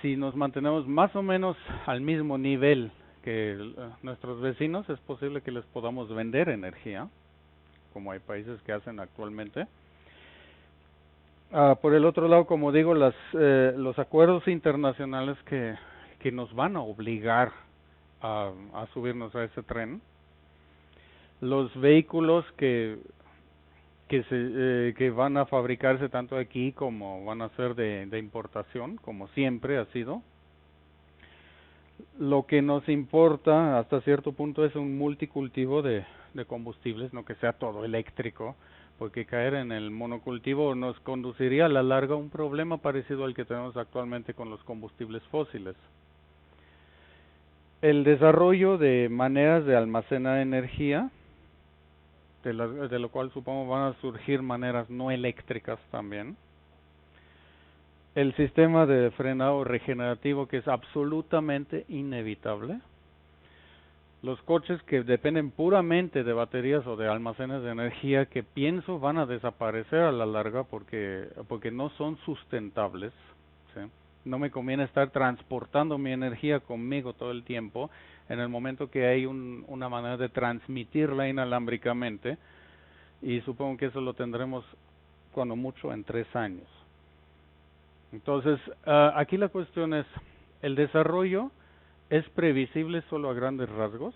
si nos mantenemos más o menos al mismo nivel que nuestros vecinos, es posible que les podamos vender energía, como hay países que hacen actualmente. Por el otro lado, como digo, los acuerdos internacionales que nos van a obligar a subirnos a ese tren, los vehículos que van a fabricarse tanto aquí como van a ser de importación, como siempre ha sido. Lo que nos importa hasta cierto punto es un multicultivo de combustibles, no que sea todo eléctrico, porque caer en el monocultivo nos conduciría a la larga a un problema parecido al que tenemos actualmente con los combustibles fósiles. El desarrollo de maneras de almacenar energía, de lo cual supongo van a surgir maneras no eléctricas también. El sistema de frenado regenerativo, que es absolutamente inevitable. Los coches que dependen puramente de baterías o de almacenes de energía, que pienso van a desaparecer a la larga porque no son sustentables, ¿sí? No me conviene estar transportando mi energía conmigo todo el tiempo en el momento que hay una manera de transmitirla inalámbricamente, y supongo que eso lo tendremos cuando mucho en 3 años. Entonces, aquí la cuestión es, el desarrollo es previsible solo a grandes rasgos.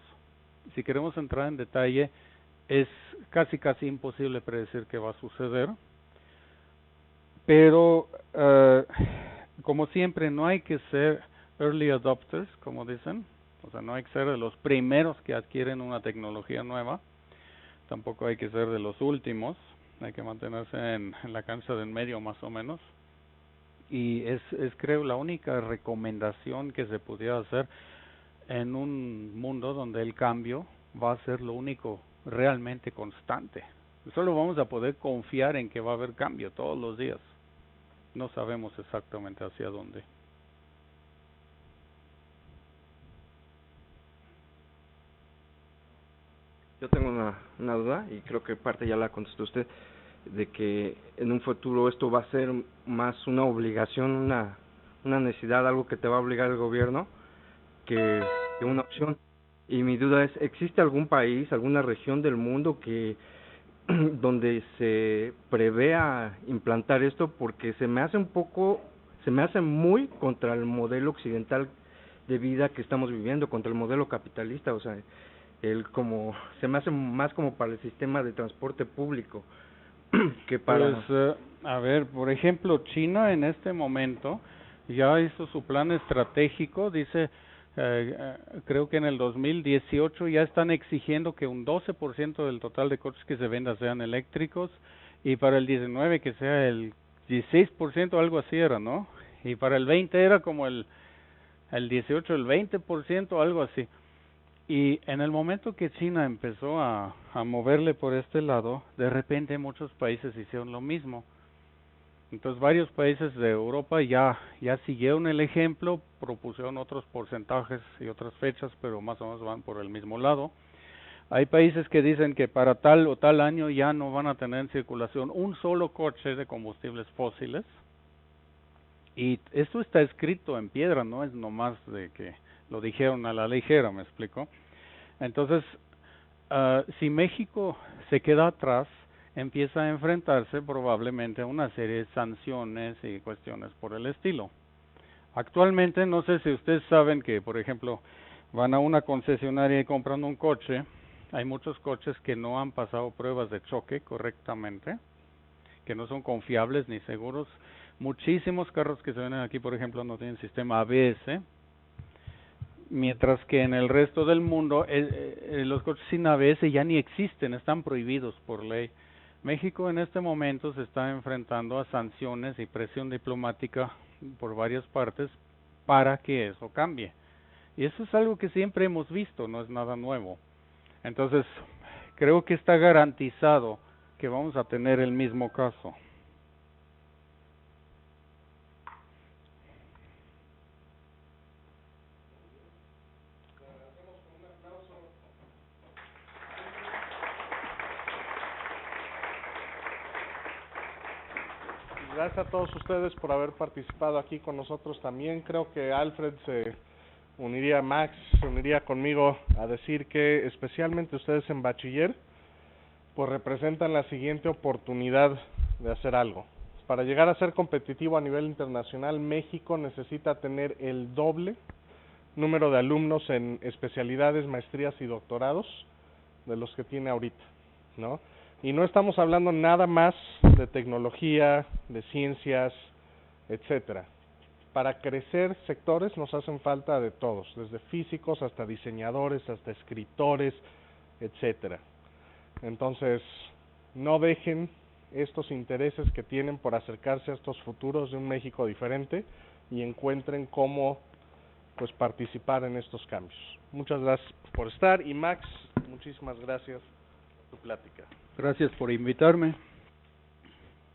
Si queremos entrar en detalle, es casi imposible predecir qué va a suceder. Pero, como siempre, no hay que ser early adopters, como dicen, O sea, no hay que ser de los primeros que adquieren una tecnología nueva, tampoco hay que ser de los últimos, hay que mantenerse en la cancha de en medio más o menos. Y es creo la única recomendación que se pudiera hacer en un mundo donde el cambio va a ser lo único realmente constante. Solo vamos a poder confiar en que va a haber cambio todos los días. No sabemos exactamente hacia dónde. Yo tengo una duda, y creo que parte ya la contestó usted, de que en un futuro esto va a ser más una obligación, una necesidad, algo que te va a obligar el gobierno, que una opción. Y mi duda es, ¿existe algún país, alguna región del mundo que donde se prevea implantar esto? Porque se me hace muy contra el modelo occidental de vida que estamos viviendo, contra el modelo capitalista. O sea, se me hace más como para el sistema de transporte público que para... Pues, a ver, por ejemplo, China en este momento ya hizo su plan estratégico, dice, creo que en el 2018 ya están exigiendo que un 12% del total de coches que se venda sean eléctricos, y para el 19 que sea el 16%, algo así era, ¿no? Y para el 20 era como el 18, el 20%, algo así. Y en el momento que China empezó a moverle por este lado, de repente muchos países hicieron lo mismo. Entonces varios países de Europa ya siguieron el ejemplo, propusieron otros porcentajes y otras fechas, pero más o menos van por el mismo lado. Hay países que dicen que para tal o tal año ya no van a tener en circulación un solo coche de combustibles fósiles. Y esto está escrito en piedra, no es nomás de que lo dijeron a la ligera, ¿me explico? Entonces, si México se queda atrás, empieza a enfrentarse probablemente a una serie de sanciones y cuestiones por el estilo. Actualmente, no sé si ustedes saben que, por ejemplo, van a una concesionaria y compran un coche, hay muchos coches que no han pasado pruebas de choque correctamente, que no son confiables ni seguros. Muchísimos carros que se venden aquí, por ejemplo, no tienen sistema ABS, mientras que en el resto del mundo los coches sin ABS ya ni existen, están prohibidos por ley. México en este momento se está enfrentando a sanciones y presión diplomática por varias partes para que eso cambie. Y eso es algo que siempre hemos visto, no es nada nuevo. Entonces, creo que está garantizado que vamos a tener el mismo caso. Gracias a todos ustedes por haber participado aquí con nosotros también. Creo que Alfred se uniría, Max se uniría conmigo a decir que especialmente ustedes en bachiller pues representan la siguiente oportunidad de hacer algo. Para llegar a ser competitivo a nivel internacional, México necesita tener el doble número de alumnos en especialidades, maestrías y doctorados de los que tiene ahorita, ¿no? Y no estamos hablando nada más de tecnología, de ciencias, etcétera. Para crecer sectores nos hacen falta de todos, desde físicos hasta diseñadores, hasta escritores, etcétera. Entonces, no dejen estos intereses que tienen por acercarse a estos futuros de un México diferente y encuentren cómo pues participar en estos cambios. Muchas gracias por estar, y Max, muchísimas gracias por tu plática. Gracias por invitarme.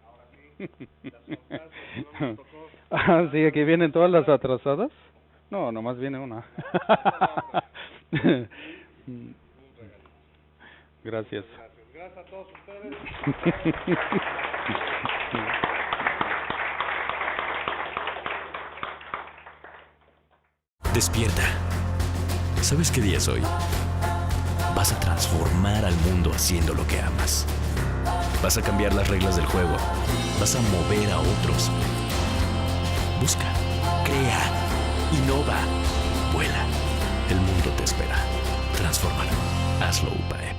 Ahora sí, las constancias que no nos tocó. Ah, sí, aquí vienen todas las atrasadas. No, nomás viene una. Gracias. Gracias a todos ustedes. Despierta. ¿Sabes qué día es hoy? Vas a transformar al mundo haciendo lo que amas. Vas a cambiar las reglas del juego. Vas a mover a otros. Busca, crea, innova, vuela. El mundo te espera. Transfórmalo. Hazlo, UPAEP.